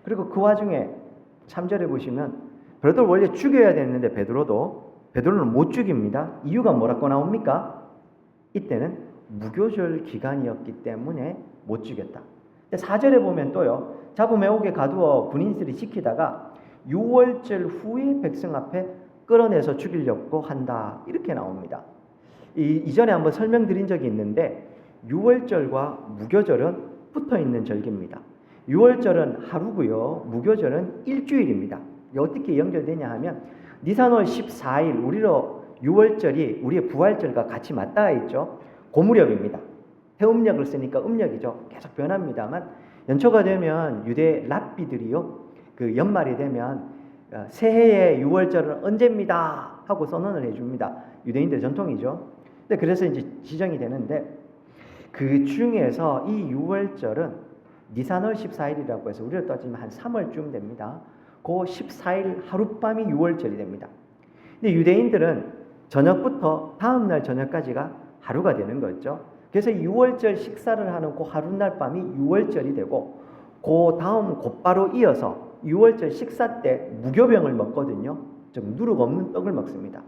그리고 그 와중에 3절에 보시면 베드로를 원래 죽여야 되는데 베드로는 못 죽입니다. 이유가 뭐라고 나옵니까? 이때는 무교절 기간이었기 때문에 못 죽였다. 4절에 보면 또요. 잡음에 오게 가두어 군인들이 지키다가 6월절 후에 백성 앞에 끌어내서 죽이려고 한다. 이렇게 나옵니다. 이전에 한번 설명드린 적이 있는데 6월절과 무교절은 붙어있는 절기입니다. 6월절은 하루고요. 무교절은 일주일입니다. 어떻게 연결되냐 하면 니산월 14일 우리로 6월절이 우리의 부활절과 같이 맞닿아 있죠. 고무렵입니다. 해음력을 쓰니까 음력이죠. 계속 변합니다만 연초가 되면 유대 랍비들이요. 그 연말이 되면 새해의 6월절은 언제입니다 하고 선언을 해줍니다. 유대인들의 전통이죠. 근데 그래서 이제 지정이 되는데 그 중에서 이 6월절은 니산월 14일이라고 해서 우리로 따지면 한 3월쯤 됩니다. 그 14일 하룻밤이 6월절이 됩니다. 근데 유대인들은 저녁부터 다음날 저녁까지가 하루가 되는 거죠. 그래서 6월절 식사를 하는 그 하룻날 밤이 6월절이 되고 그 다음 곧바로 이어서 6월절 식사 때 무교병을 먹거든요. 즉 누룩 없는 떡을 먹습니다.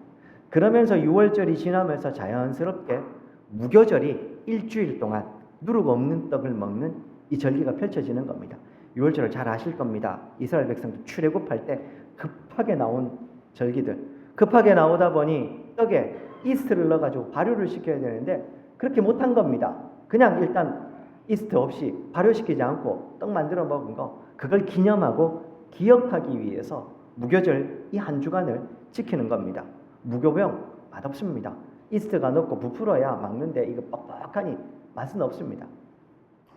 그러면서 6월절이 지나면서 자연스럽게 무교절이 일주일 동안 누룩 없는 떡을 먹는 이 절기가 펼쳐지는 겁니다. 6월절을 잘 아실 겁니다. 이스라엘 백성들 출애굽할 때 급하게 나온 절기들. 급하게 나오다 보니 떡에 이스트를 넣어가지고 발효를 시켜야 되는데 그렇게 못한 겁니다. 그냥 일단 이스트 없이 발효시키지 않고 떡 만들어 먹은 거 그걸 기념하고 기억하기 위해서 무교절 이 한 주간을 지키는 겁니다. 무교병 맛없습니다. 이스트가 넣고 부풀어야 먹는데 이거 뻑뻑하니 맛은 없습니다.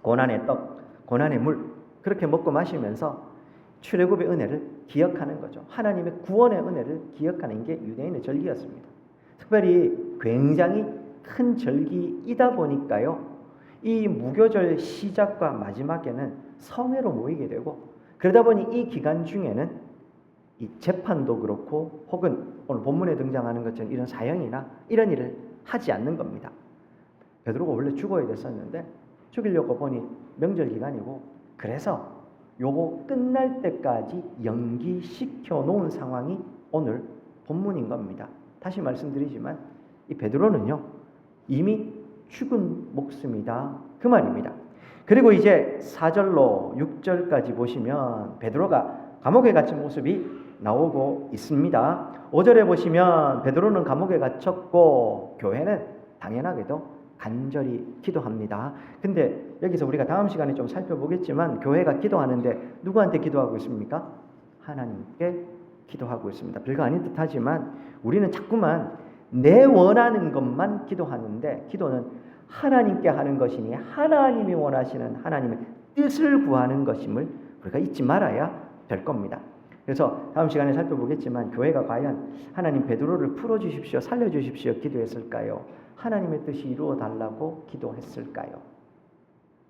고난의 떡, 고난의 물 그렇게 먹고 마시면서 출애굽의 은혜를 기억하는 거죠. 하나님의 구원의 은혜를 기억하는 게 유대인의 절기였습니다. 특별히 굉장히 큰 절기이다 보니까요. 이 무교절 시작과 마지막에는 성회로 모이게 되고 그러다 보니 이 기간 중에는 이 재판도 그렇고 혹은 오늘 본문에 등장하는 것처럼 이런 사형이나 이런 일을 하지 않는 겁니다. 베드로가 원래 죽어야 됐었는데 죽이려고 보니 명절 기간이고 그래서 요거 끝날 때까지 연기시켜 놓은 상황이 오늘 본문인 겁니다. 다시 말씀드리지만 이 베드로는요 이미 죽은 목숨이다 그 말입니다. 그리고 이제 4절로 6절까지 보시면 베드로가 감옥에 갇힌 모습이 나오고 있습니다. 5절에 보시면 베드로는 감옥에 갇혔고 교회는 당연하게도 간절히 기도합니다. 근데 여기서 우리가 다음 시간에 좀 살펴보겠지만 교회가 기도하는데 누구한테 기도하고 있습니까? 하나님께 기도하고 있습니다. 별거 아닌 듯하지만 우리는 자꾸만 내 원하는 것만 기도하는데 기도는 하나님께 하는 것이니 하나님이 원하시는 하나님의 뜻을 구하는 것임을 우리가 잊지 말아야 될 겁니다. 그래서 다음 시간에 살펴보겠지만 교회가 과연 하나님 베드로를 풀어주십시오, 살려주십시오 기도했을까요? 하나님의 뜻이 이루어 달라고 기도했을까요?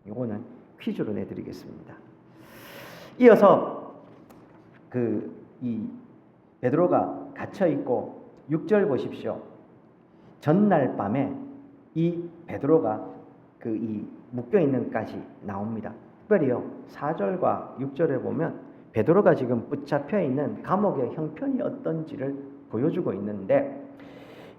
이거는 퀴즈로 내드리겠습니다. 이어서 이 베드로가 갇혀 있고 6절 보십시오. 전날 밤에 이 베드로가 이 묶여 있는까지 나옵니다. 특별히요 4절과 6절에 보면 베드로가 지금 붙잡혀 있는 감옥의 형편이 어떤지를 보여주고 있는데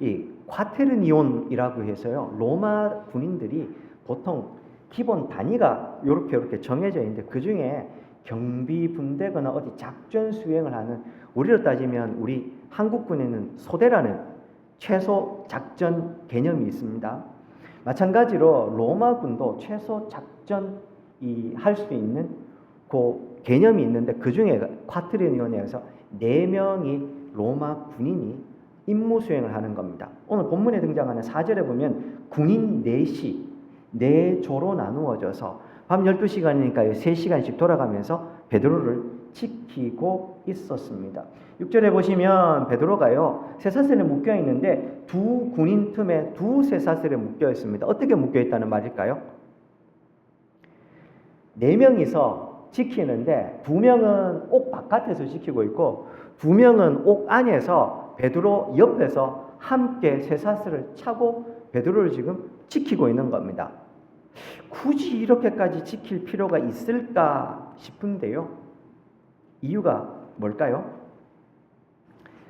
이 콰테르니온이라고 해서요 로마 군인들이 보통 기본 단위가 이렇게 정해져 있는데 그 중에 경비 분대거나 어디 작전 수행을 하는 우리로 따지면 우리 한국군에는 소대라는 최소 작전 개념이 있습니다. 마찬가지로 로마군도 최소 작전 할 수 있는 그 개념이 있는데 그 중에 콰트르니온에서 4명이 로마 군인이 임무 수행을 하는 겁니다. 오늘 본문에 등장하는 4절에 보면 군인 4시 4조로 나누어져서 밤 12시간이니까 3시간씩 돌아가면서 베드로를 지키고 있었습니다. 6절에 보시면 베드로가요 쇠사슬에 묶여 있는데 두 군인 틈에 두 쇠사슬에 묶여 있습니다. 어떻게 묶여 있다는 말일까요? 4명이서 지키는데 2명은 옥 바깥에서 지키고 있고 2명은 옥 안에서 베드로 옆에서 함께 쇠사슬을 차고 베드로를 지금 지키고 있는 겁니다. 굳이 이렇게까지 지킬 필요가 있을까 싶은데요. 이유가 뭘까요?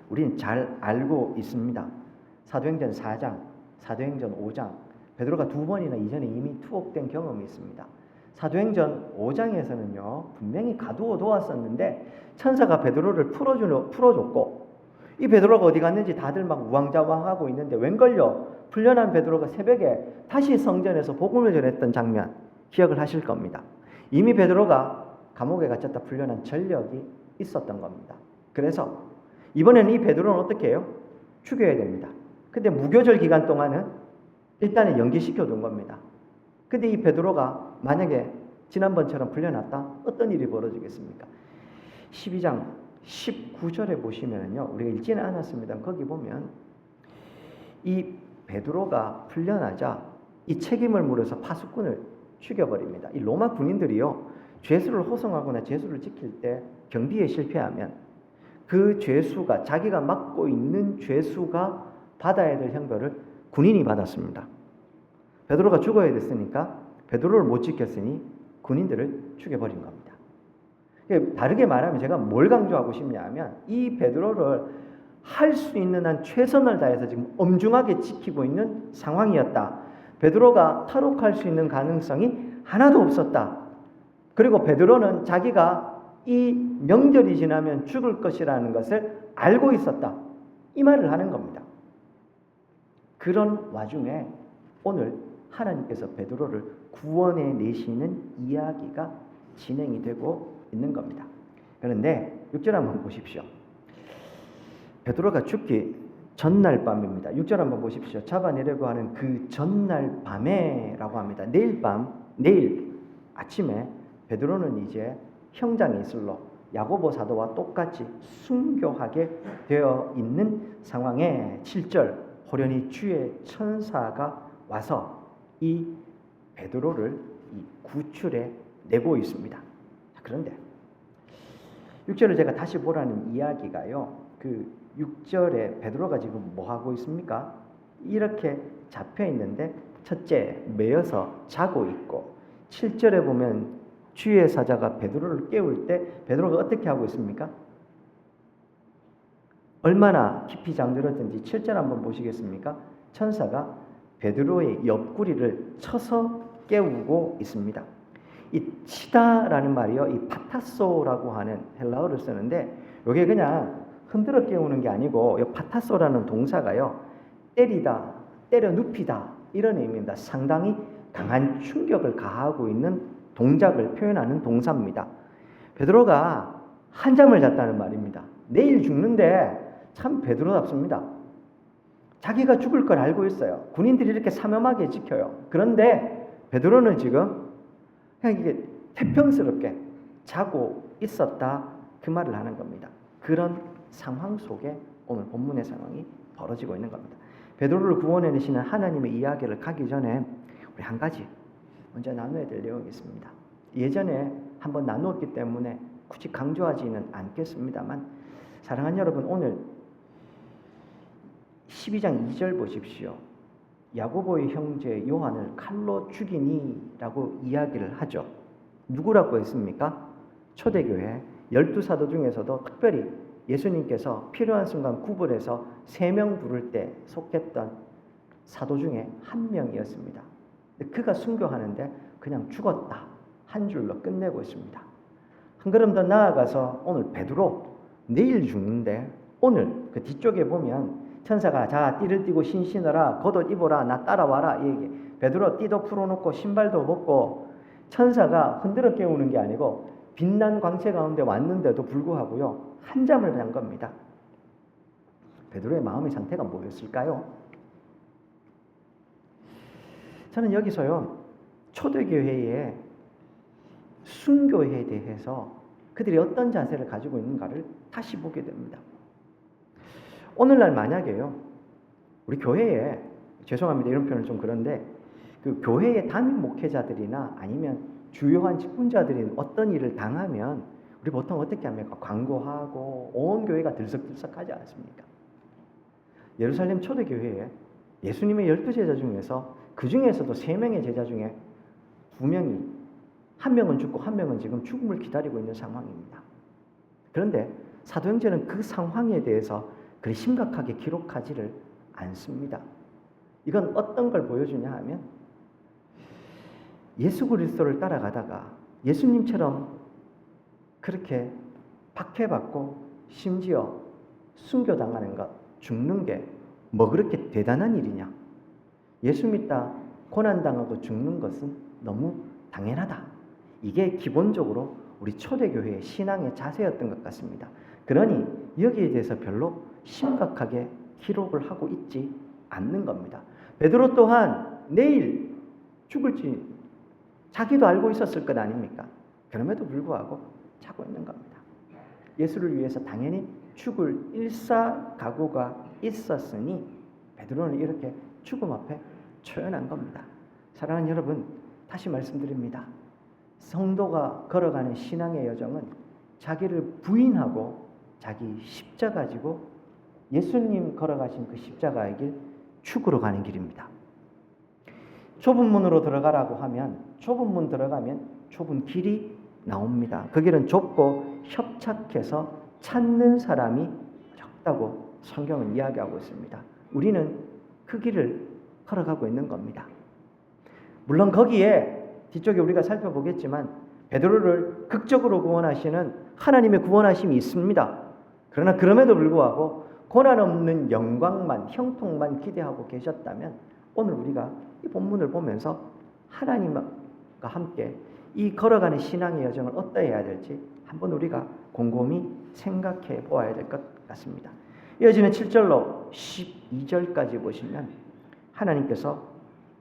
우리는 잘 알고 있습니다. 사도행전 4장, 사도행전 5장, 베드로가 2번이나 이전에 이미 투옥된 경험이 있습니다. 사도행전 5장에서는요 분명히 가두어 놓았었는데 천사가 베드로를 풀어줬고 이 베드로가 어디 갔는지 다들 막 우왕좌왕하고 있는데 웬걸요 풀려난 베드로가 새벽에 다시 성전에서 복음을 전했던 장면 기억을 하실 겁니다. 이미 베드로가 감옥에 갇혔다 풀려난 전력이 있었던 겁니다. 그래서 이번에는 이 베드로는 어떻게 해요? 죽여야 됩니다. 근데 무교절 기간 동안은 일단은 연기시켜 둔 겁니다. 근데 이 베드로가 만약에 지난번처럼 풀려났다? 어떤 일이 벌어지겠습니까? 12장 19절에 보시면요. 우리가 읽지는 않았습니다. 거기 보면 이 베드로가 풀려나자 이 책임을 물어서 파수꾼을 죽여버립니다. 이 로마 군인들이요. 죄수를 호송하거나 죄수를 지킬 때 경비에 실패하면 그 죄수가 자기가 맡고 있는 죄수가 받아야 될 형벌을 군인이 받았습니다. 베드로가 죽어야 됐으니까 베드로를 못 지켰으니 군인들을 죽여버린 겁니다. 다르게 말하면 제가 뭘 강조하고 싶냐 하면 이 베드로를 할 수 있는 한 최선을 다해서 지금 엄중하게 지키고 있는 상황이었다. 베드로가 탈옥할 수 있는 가능성이 하나도 없었다. 그리고 베드로는 자기가 이 명절이 지나면 죽을 것이라는 것을 알고 있었다. 이 말을 하는 겁니다. 그런 와중에 오늘 하나님께서 베드로를 구원해 내시는 이야기가 진행이 되고 있는 겁니다. 그런데 6절 한번 보십시오. 베드로가 죽기 전날 밤입니다. 6절 한번 보십시오. 잡아내려고 하는 그 전날 밤에라고 합니다. 내일 아침에 베드로는 이제 형장에 있을로 야고보 사도와 똑같이 순교하게 되어 있는 상황에 7절 호련히 주의 천사가 와서 이 베드로를 이 구출해 내고 있습니다. 그런데 6절을 제가 다시 보라는 이야기가요. 그 6절에 베드로가 지금 뭐 하고 있습니까? 이렇게 잡혀 있는데 첫째 매여서 자고 있고 7절에 보면 주의 사자가 베드로를 깨울 때 베드로가 어떻게 하고 있습니까? 얼마나 깊이 잠들었든지 7절 한번 보시겠습니까? 천사가 베드로의 옆구리를 쳐서 깨우고 있습니다. 이 치다라는 말이요, 이 파타소라고 하는 헬라어를 쓰는데 이게 그냥 흔들어 깨우는 게 아니고 이 파타소라는 동사가요, 때리다, 때려 눕히다 이런 의미입니다. 상당히 강한 충격을 가하고 있는 동작을 표현하는 동사입니다. 베드로가 한잠을 잤다는 말입니다. 내일 죽는데 참 베드로답습니다. 자기가 죽을 걸 알고 있어요. 군인들이 이렇게 사명하게 지켜요. 그런데 베드로는 지금 그냥 이게 태평스럽게 자고 있었다 그 말을 하는 겁니다. 그런 상황 속에 오늘 본문의 상황이 벌어지고 있는 겁니다. 베드로를 구원해내시는 하나님의 이야기를 가기 전에 우리 한 가지 먼저 나눠야 될 내용이 있습니다. 예전에 한번 나누었기 때문에 굳이 강조하지는 않겠습니다만, 사랑하는 여러분, 오늘 12장 2절 보십시오. 야고보의 형제 요한을 칼로 죽이니라고 이야기를 하죠. 누구라고 했습니까? 초대교회 12사도 중에서도 특별히 예수님께서 필요한 순간 구분해서 3명 부를 때 속했던 사도 중에 한 명이었습니다. 그가 순교하는데 그냥 죽었다 한 줄로 끝내고 있습니다. 한 걸음 더 나아가서 오늘 베드로 내일 죽는데 오늘 그 뒤쪽에 보면 천사가 자 띠를 띠고 신신하라 겉옷 입어라 나 따라와라 이 얘기. 베드로 띠도 풀어놓고 신발도 벗고 천사가 흔들어 깨우는 게 아니고 빛난 광채 가운데 왔는데도 불구하고요 한잠을 잔 겁니다. 베드로의 마음의 상태가 뭐였을까요? 저는 여기서요 초대교회의 순교에 대해서 그들이 어떤 자세를 가지고 있는가를 다시 보게 됩니다. 오늘날 만약에요 우리 교회에, 죄송합니다 이런 표현은 좀 그런데, 그 교회의 담임 목회자들이나 아니면 주요한 직분자들이 어떤 일을 당하면 우리 보통 어떻게 합니까? 광고하고 온 교회가 들썩들썩하지 않습니까? 예루살렘 초대교회에 예수님의 12제자 중에서 그 중에서도 3명의 제자 중에 2명이, 한 명은 죽고 한 명은 지금 죽음을 기다리고 있는 상황입니다. 그런데 사도행전은 그 상황에 대해서 그리 심각하게 기록하지를 않습니다. 이건 어떤 걸 보여주냐 하면 예수 그리스도를 따라가다가 예수님처럼 그렇게 박해받고 심지어 순교당하는 것, 죽는 게 뭐 그렇게 대단한 일이냐? 예수 믿다 고난당하고 죽는 것은 너무 당연하다. 이게 기본적으로 우리 초대교회의 신앙의 자세였던 것 같습니다. 그러니 여기에 대해서 별로 심각하게 기록을 하고 있지 않는 겁니다. 베드로 또한 내일 죽을지 자기도 알고 있었을 것 아닙니까? 그럼에도 불구하고 자고 있는 겁니다. 예수를 위해서 당연히 죽을 일사각오가 있었으니 베드로는 이렇게 죽음 앞에 초연한 겁니다. 사랑하는 여러분, 다시 말씀드립니다. 성도가 걸어가는 신앙의 여정은 자기를 부인하고 자기 십자가 가지고 예수님 걸어가신 그 십자가의 길 축으로 가는 길입니다. 좁은 문으로 들어가라고 하면 좁은 문 들어가면 좁은 길이 나옵니다. 그 길은 좁고 협착해서 찾는 사람이 적다고 성경은 이야기하고 있습니다. 우리는 그 길을 걸어가고 있는 겁니다. 물론 거기에 뒤쪽에 우리가 살펴보겠지만 베드로를 극적으로 구원하시는 하나님의 구원하심이 있습니다. 그러나 그럼에도 불구하고 고난 없는 영광만, 형통만 기대하고 계셨다면 오늘 우리가 이 본문을 보면서 하나님과 함께 이 걸어가는 신앙의 여정을 어떠해야 될지 한번 우리가 곰곰이 생각해 보아야 될 것 같습니다. 이어지는 7절로 12절까지 보시면 하나님께서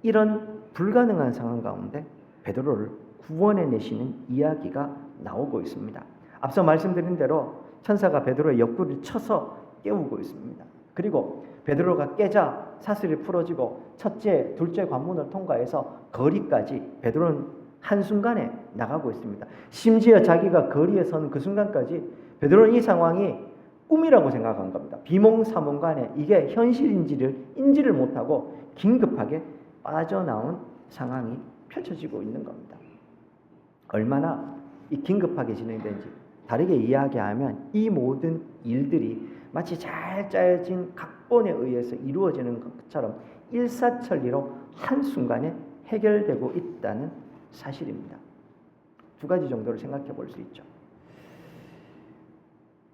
이런 불가능한 상황 가운데 베드로를 구원해내시는 이야기가 나오고 있습니다. 앞서 말씀드린 대로 천사가 베드로의 옆구리를 쳐서 깨우고 있습니다. 그리고 베드로가 깨자 사슬이 풀어지고 첫째, 둘째 관문을 통과해서 거리까지 베드로는 한순간에 나가고 있습니다. 심지어 자기가 거리에 선 그 순간까지 베드로는 이 상황이 꿈이라고 생각한 겁니다. 비몽사몽간에 이게 현실인지를 못하고 긴급하게 빠져나온 상황이 펼쳐지고 있는 겁니다. 얼마나 이 긴급하게 진행된지 다르게 이야기하면 이 모든 일들이 마치 잘 짜여진 각본에 의해서 이루어지는 것처럼 일사천리로 한순간에 해결되고 있다는 사실입니다. 두 가지 정도를 생각해 볼 수 있죠.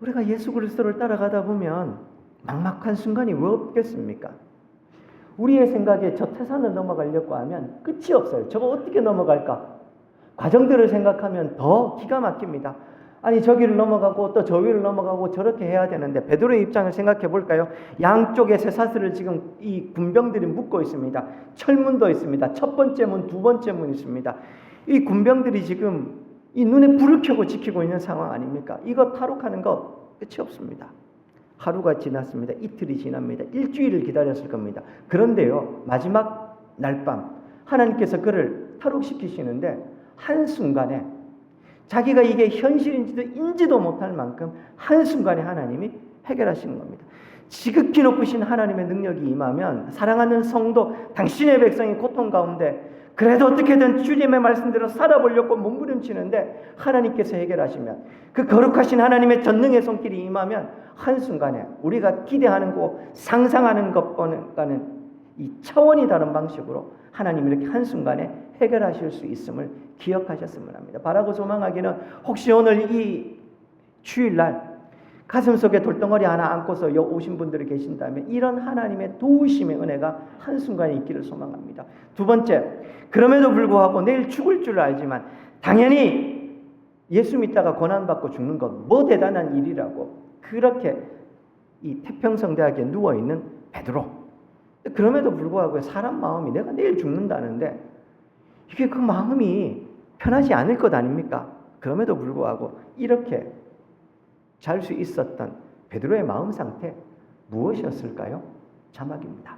우리가 예수 그리스도를 따라가다 보면 막막한 순간이 왜 없겠습니까? 우리의 생각에 저 태산을 넘어가려고 하면 끝이 없어요. 저거 어떻게 넘어갈까? 과정들을 생각하면 더 기가 막힙니다. 아니 저기를 넘어가고 또 저 위를 넘어가고 저렇게 해야 되는데 베드로의 입장을 생각해 볼까요? 양쪽에 쇠사슬을 지금 이 군병들이 묶고 있습니다. 철문도 있습니다. 첫 번째 문, 두 번째 문 있습니다. 이 군병들이 지금 이 눈에 불을 켜고 지키고 있는 상황 아닙니까? 이거 탈옥하는 거 끝이 없습니다. 하루가 지났습니다. 이틀이 지납니다. 일주일을 기다렸을 겁니다. 그런데요, 마지막 날밤 하나님께서 그를 탈옥시키시는데 한순간에 자기가 이게 현실인지도 인지도 못할 만큼 한순간에 하나님이 해결하시는 겁니다. 지극히 높으신 하나님의 능력이 임하면 사랑하는 성도, 당신의 백성이 고통 가운데 그래도 어떻게든 주님의 말씀대로 살아보려고 몸부림치는데 하나님께서 해결하시면, 그 거룩하신 하나님의 전능의 손길이 임하면 한순간에 우리가 기대하는 거, 상상하는 것보다는 이 차원이 다른 방식으로 하나님이 이렇게 한순간에 해결하실 수 있음을 기억하셨으면 합니다. 바라고 소망하기는, 혹시 오늘 이 주일날 가슴속에 돌덩어리 하나 안고서 오신 분들이 계신다면 이런 하나님의 도우심의 은혜가 한순간에 있기를 소망합니다. 두 번째, 그럼에도 불구하고 내일 죽을 줄 알지만 당연히 예수 믿다가 고난받고 죽는 건 뭐 대단한 일이라고 그렇게 이 태평성대학에 누워있는 베드로, 그럼에도 불구하고 사람 마음이 내가 내일 죽는다는데 이게 그 마음이 편하지 않을 것 아닙니까? 그럼에도 불구하고 이렇게 잘 수 있었던 베드로의 마음 상태 무엇이었을까요? 자막입니다.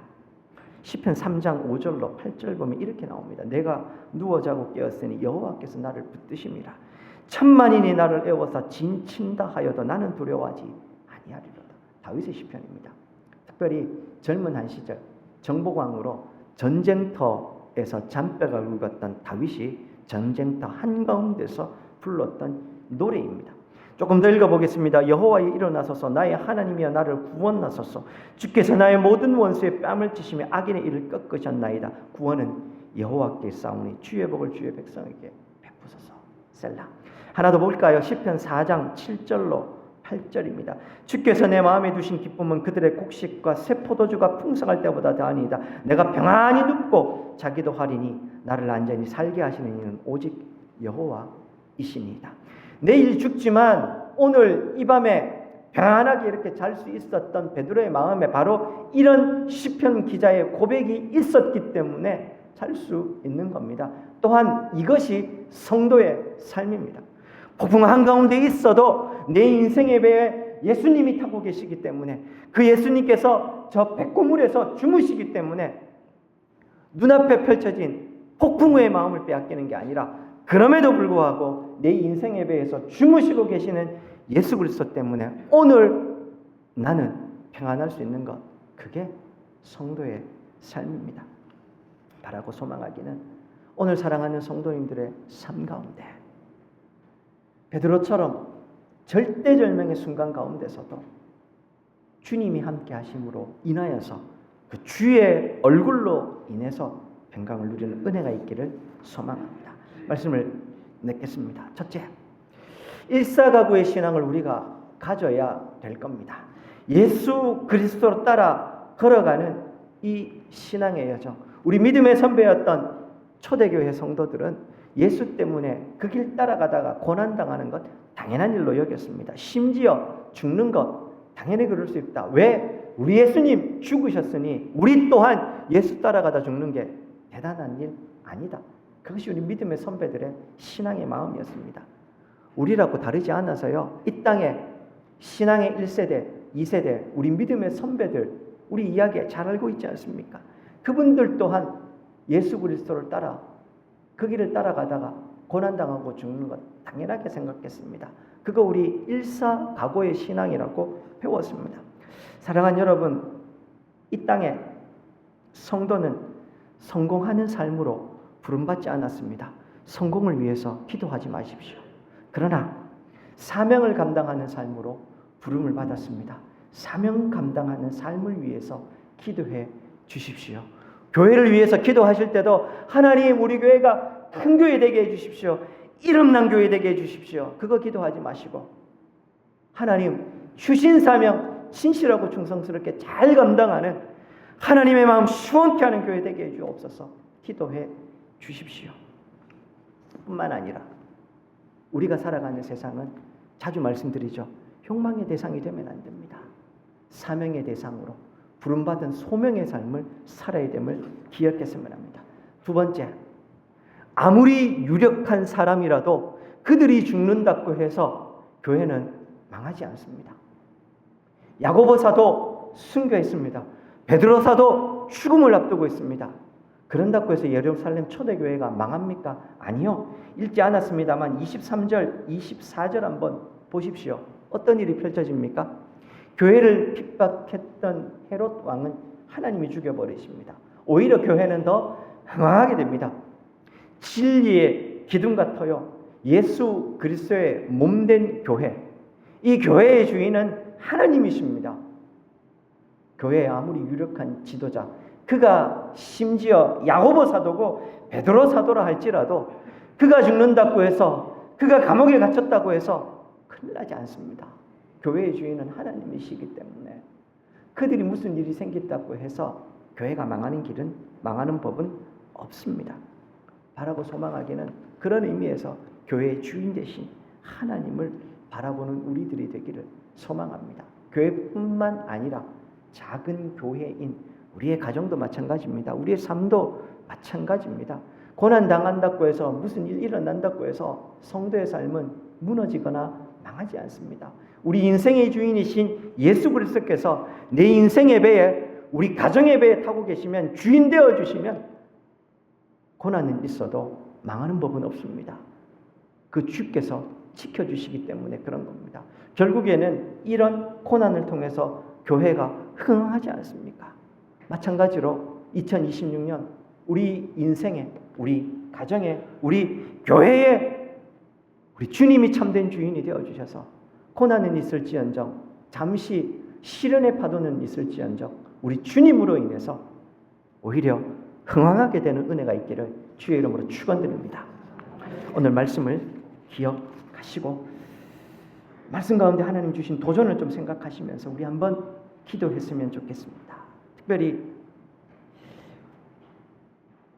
시편 3장 5절로 8절 보면 이렇게 나옵니다. 내가 누워 자고 깨었으니 여호와께서 나를 붙드심이라. 천만인이 나를 애워서 진친다 하여도 나는 두려워하지 아니하리로다. 다윗의 시편입니다. 특별히 젊은 한 시절 정복왕으로 전쟁터에서 잔뼈가 굵었던 다윗이 전쟁터 한가운데서 불렀던 노래입니다. 조금 더 읽어보겠습니다. 여호와여 일어나소서, 나의 하나님이여 나를 구원하소서. 주께서 나의 모든 원수의 뺨을 치시며 악인의 일을 꺾으셨나이다. 구원은 여호와께 싸우니 주의 복을 주의 백성에게 베푸소서. 셀라. 하나 더 볼까요? 시편 4장 7절로 8절입니다. 주께서 내 마음에 두신 기쁨은 그들의 곡식과 새 포도주가 풍성할 때보다 더하니이다. 내가 평안히 눕고 자기도 하리니 나를 안전히 살게 하시는 이는 오직 여호와이시니이다. 내일 죽지만 오늘 이 밤에 평안하게 이렇게 잘 수 있었던 베드로의 마음에 바로 이런 시편 기자의 고백이 있었기 때문에 잘 수 있는 겁니다. 또한 이것이 성도의 삶입니다. 폭풍 한가운데 있어도 내 인생의 배에 예수님이 타고 계시기 때문에, 그 예수님께서 저 백고물에서 주무시기 때문에 눈앞에 펼쳐진 폭풍우의 마음을 빼앗기는 게 아니라, 그럼에도 불구하고 내 인생의 배에서 주무시고 계시는 예수 그리스도 때문에 오늘 나는 평안할 수 있는 것, 그게 성도의 삶입니다. 바라고 소망하기는 오늘 사랑하는 성도님들의 삶 가운데 베드로처럼 절대절명의 순간 가운데서도 주님이 함께 하심으로 인하여서 그 주의 얼굴로 인해서 평강을 누리는 은혜가 있기를 소망합니다. 말씀을 맺겠습니다. 첫째, 일사가구의 신앙을 우리가 가져야 될 겁니다. 예수 그리스도로 따라 걸어가는 이 신앙의 여정, 우리 믿음의 선배였던 초대교회 성도들은 예수 때문에 그 길 따라가다가 고난당하는 것 당연한 일로 여겼습니다. 심지어 죽는 것 당연히 그럴 수 있다. 왜? 우리 예수님 죽으셨으니 우리 또한 예수 따라가다 죽는 게 대단한 일 아니다. 그것이 우리 믿음의 선배들의 신앙의 마음이었습니다. 우리라고 다르지 않아서요, 이 땅에 신앙의 1세대, 2세대 우리 믿음의 선배들, 우리 이야기 잘 알고 있지 않습니까? 그분들 또한 예수 그리스도를 따라 그 길을 따라가다가 고난당하고 죽는 것 당연하게 생각했습니다. 그거 우리 일사각오의 신앙이라고 배웠습니다. 사랑하는 여러분, 이 땅에 성도는 성공하는 삶으로 부름받지 않았습니다. 성공을 위해서 기도하지 마십시오. 그러나 사명을 감당하는 삶으로 부름을 받았습니다. 사명 감당하는 삶을 위해서 기도해 주십시오. 교회를 위해서 기도하실 때도 하나님 우리 교회가 큰 교회 되게 해주십시오. 이름난 교회 되게 해주십시오. 그거 기도하지 마시고 하나님 주신 사명 진실하고 충성스럽게 잘 감당하는 하나님의 마음 시원케 하는 교회 되게 해주옵소서 기도해 주십시오. 뿐만 아니라 우리가 살아가는 세상은 자주 말씀드리죠. 욕망의 대상이 되면 안 됩니다. 사명의 대상으로 부름받은 소명의 삶을 살아야 됨을 기억했으면 합니다. 두 번째, 아무리 유력한 사람이라도 그들이 죽는다고 해서 교회는 망하지 않습니다. 야고보 사도 순교했습니다. 베드로 사도 죽음을 앞두고 있습니다. 그런다고 해서 예루살렘 초대교회가 망합니까? 아니요. 읽지 않았습니다만 23절, 24절 한번 보십시오. 어떤 일이 펼쳐집니까? 교회를 핍박했던 헤롯 왕은 하나님이 죽여버리십니다. 오히려 교회는 더 흥황하게 됩니다. 진리의 기둥 같아요. 예수 그리스도의 몸된 교회. 이 교회의 주인은 하나님이십니다. 교회에 아무리 유력한 지도자, 그가 심지어 야고보 사도고 베드로 사도라 할지라도 그가 죽는다고 해서 그가 감옥에 갇혔다고 해서 큰일 나지 않습니다. 교회의 주인은 하나님이시기 때문에 그들이 무슨 일이 생겼다고 해서 교회가 망하는 법은 없습니다. 바라고 소망하기는 그런 의미에서 교회의 주인 되신 하나님을 바라보는 우리들이 되기를 소망합니다. 교회뿐만 아니라 작은 교회인 우리의 가정도 마찬가지입니다. 우리의 삶도 마찬가지입니다. 고난당한다고 해서 무슨 일 일어난다고 해서 성도의 삶은 무너지거나 망하지 않습니다. 우리 인생의 주인이신 예수 그리스도께서 내 인생의 배에 우리 가정의 배에 타고 계시면 주인 되어 주시면 고난은 있어도 망하는 법은 없습니다. 그 주께서 지켜주시기 때문에 그런 겁니다. 결국에는 이런 고난을 통해서 교회가 흥하지 않습니까? 마찬가지로 2026년 우리 인생에, 우리 가정에, 우리 교회에 우리 주님이 참된 주인이 되어주셔서 고난은 있을지언정 잠시 시련의 파도는 있을지언정 우리 주님으로 인해서 오히려 흥황하게 되는 은혜가 있기를 주의 이름으로 축원드립니다. 오늘 말씀을 기억하시고 말씀 가운데 하나님 주신 도전을 좀 생각하시면서 우리 한번 기도했으면 좋겠습니다. 특별히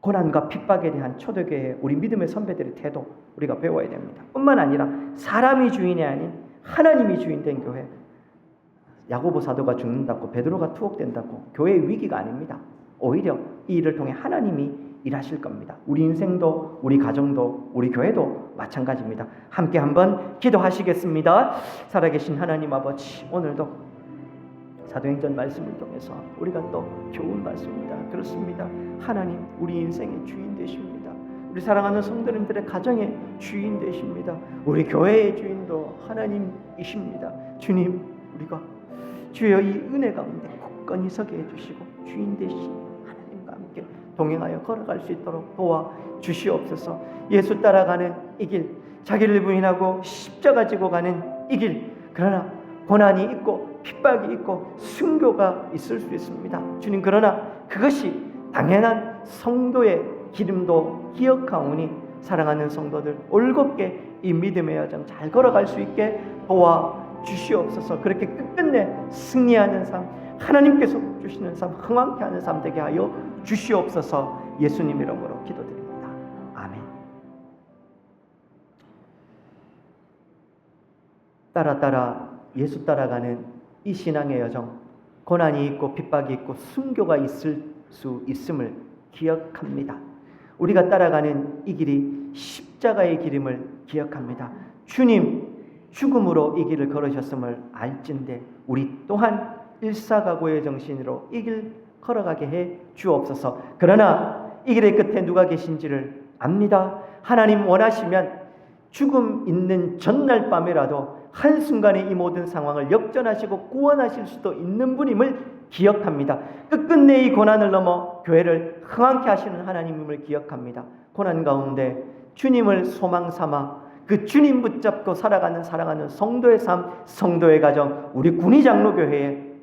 고난과 핍박에 대한 초대교회 우리 믿음의 선배들의 태도 우리가 배워야 됩니다. 뿐만 아니라 사람이 주인이 아닌 하나님이 주인된 교회, 야고보 사도가 죽는다고 베드로가 투옥된다고 교회의 위기가 아닙니다. 오히려 이 일을 통해 하나님이 일하실 겁니다. 우리 인생도 우리 가정도 우리 교회도 마찬가지입니다. 함께 한번 기도하시겠습니다. 살아계신 하나님 아버지, 오늘도 사도행전 말씀을 통해서 우리가 또 좋은 말씀입니다. 그렇습니다. 하나님 우리 인생의 주인 되십니다. 우리 사랑하는 성도님들의 가정의 주인 되십니다. 우리 교회의 주인도 하나님이십니다. 주님, 우리가 주여 이 은혜 가운데 굳건히 서게 해주시고 주인 되신 하나님과 함께 동행하여 걸어갈 수 있도록 도와주시옵소서. 예수 따라가는 이 길, 자기를 부인하고 십자가 지고 가는 이 길, 그러나 고난이 있고 핍박이 있고 순교가 있을 수 있습니다. 주님, 그러나 그것이 당연한 성도의 기름도 기억하오니 사랑하는 성도들 올곧게 이 믿음의 여정 잘 걸어갈 수 있게 도와주시옵소서. 그렇게 끝끝내 승리하는 삶, 하나님께서 주시는 삶, 흥왕케 하는 삶 되게 하여 주시옵소서. 예수님 이름으로 기도드립니다. 아멘. 따라 예수 따라가는 이 신앙의 여정, 고난이 있고 핍박이 있고 순교가 있을 수 있음을 기억합니다. 우리가 따라가는 이 길이 십자가의 길임을 기억합니다. 주님 죽음으로 이 길을 걸으셨음을 알진대 우리 또한 일사각오의 정신으로 이 길 걸어가게 해 주옵소서. 그러나 이 길의 끝에 누가 계신지를 압니다. 하나님 원하시면 죽음 있는 전날 밤이라도 한순간에 이 모든 상황을 역전하시고 구원하실 수도 있는 분임을 기억합니다. 끝끝내 이 고난을 넘어 교회를 흥왕케 하시는 하나님임을 기억합니다. 고난 가운데 주님을 소망 삼아 그 주님 붙잡고 살아가는 사랑하는 성도의 삶, 성도의 가정, 우리 군의장로교회에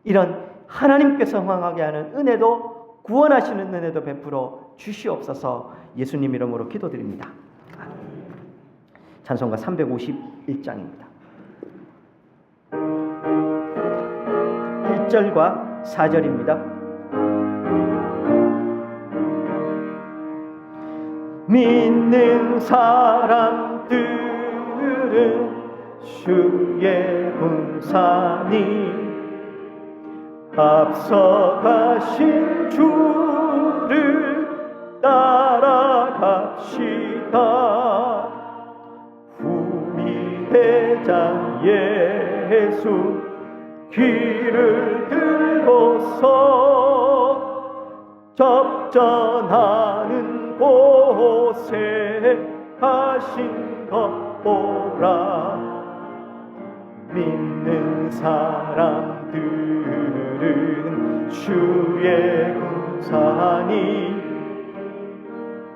이런 하나님께서 흥왕하게 하는 은혜도, 구원하시는 은혜도 베풀어 주시옵소서. 예수님 이름으로 기도드립니다. 찬송가 351장입니다. 1절과 4절입니다. 믿는 사람들은 주의 군사니 앞서가신 주를 따라갑시다. 우리 대장 예수 길을 들고서 접전하는 곳에 가신 것 보라. 믿는 사람들은 주의 군사니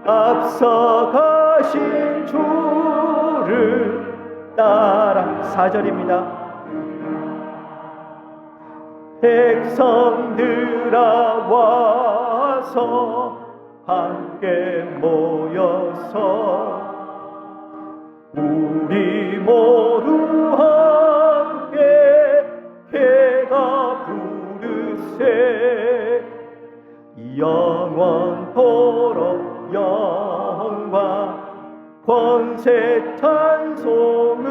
앞서가신 주를 따라. 4절입니다. 백성들아 와서 함께 모여서 우리 모두 함께 해가 부르세. 영원토록 영광 권세 찬송을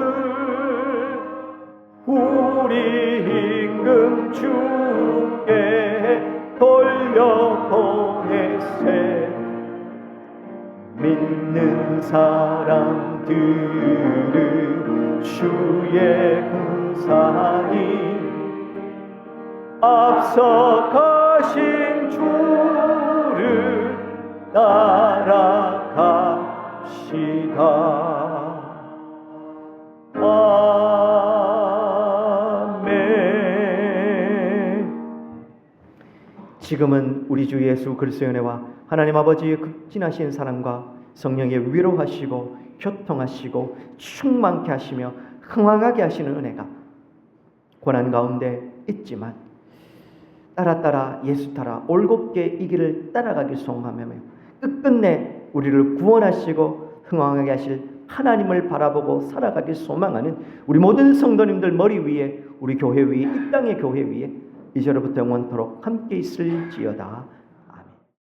우리 임금 주께 돌려보내세. 믿는 사람들은 주의 군사니 앞서가신 주를 따라갑시다. 지금은 우리 주 예수 그리스도의 은혜와 하나님 아버지의 극진하신 사랑과 성령의 위로하시고 교통하시고 충만케 하시며 흥왕하게 하시는 은혜가 고난 가운데 있지만 따라 예수 따라 올곧게 이 길을 따라가길 소망하며 끝끝내 우리를 구원하시고 흥왕하게 하실 하나님을 바라보고 살아가길 소망하는 우리 모든 성도님들 머리 위에, 우리 교회 위에, 이 땅의 교회 위에 이제로부터 영원토록 함께 있을지어다.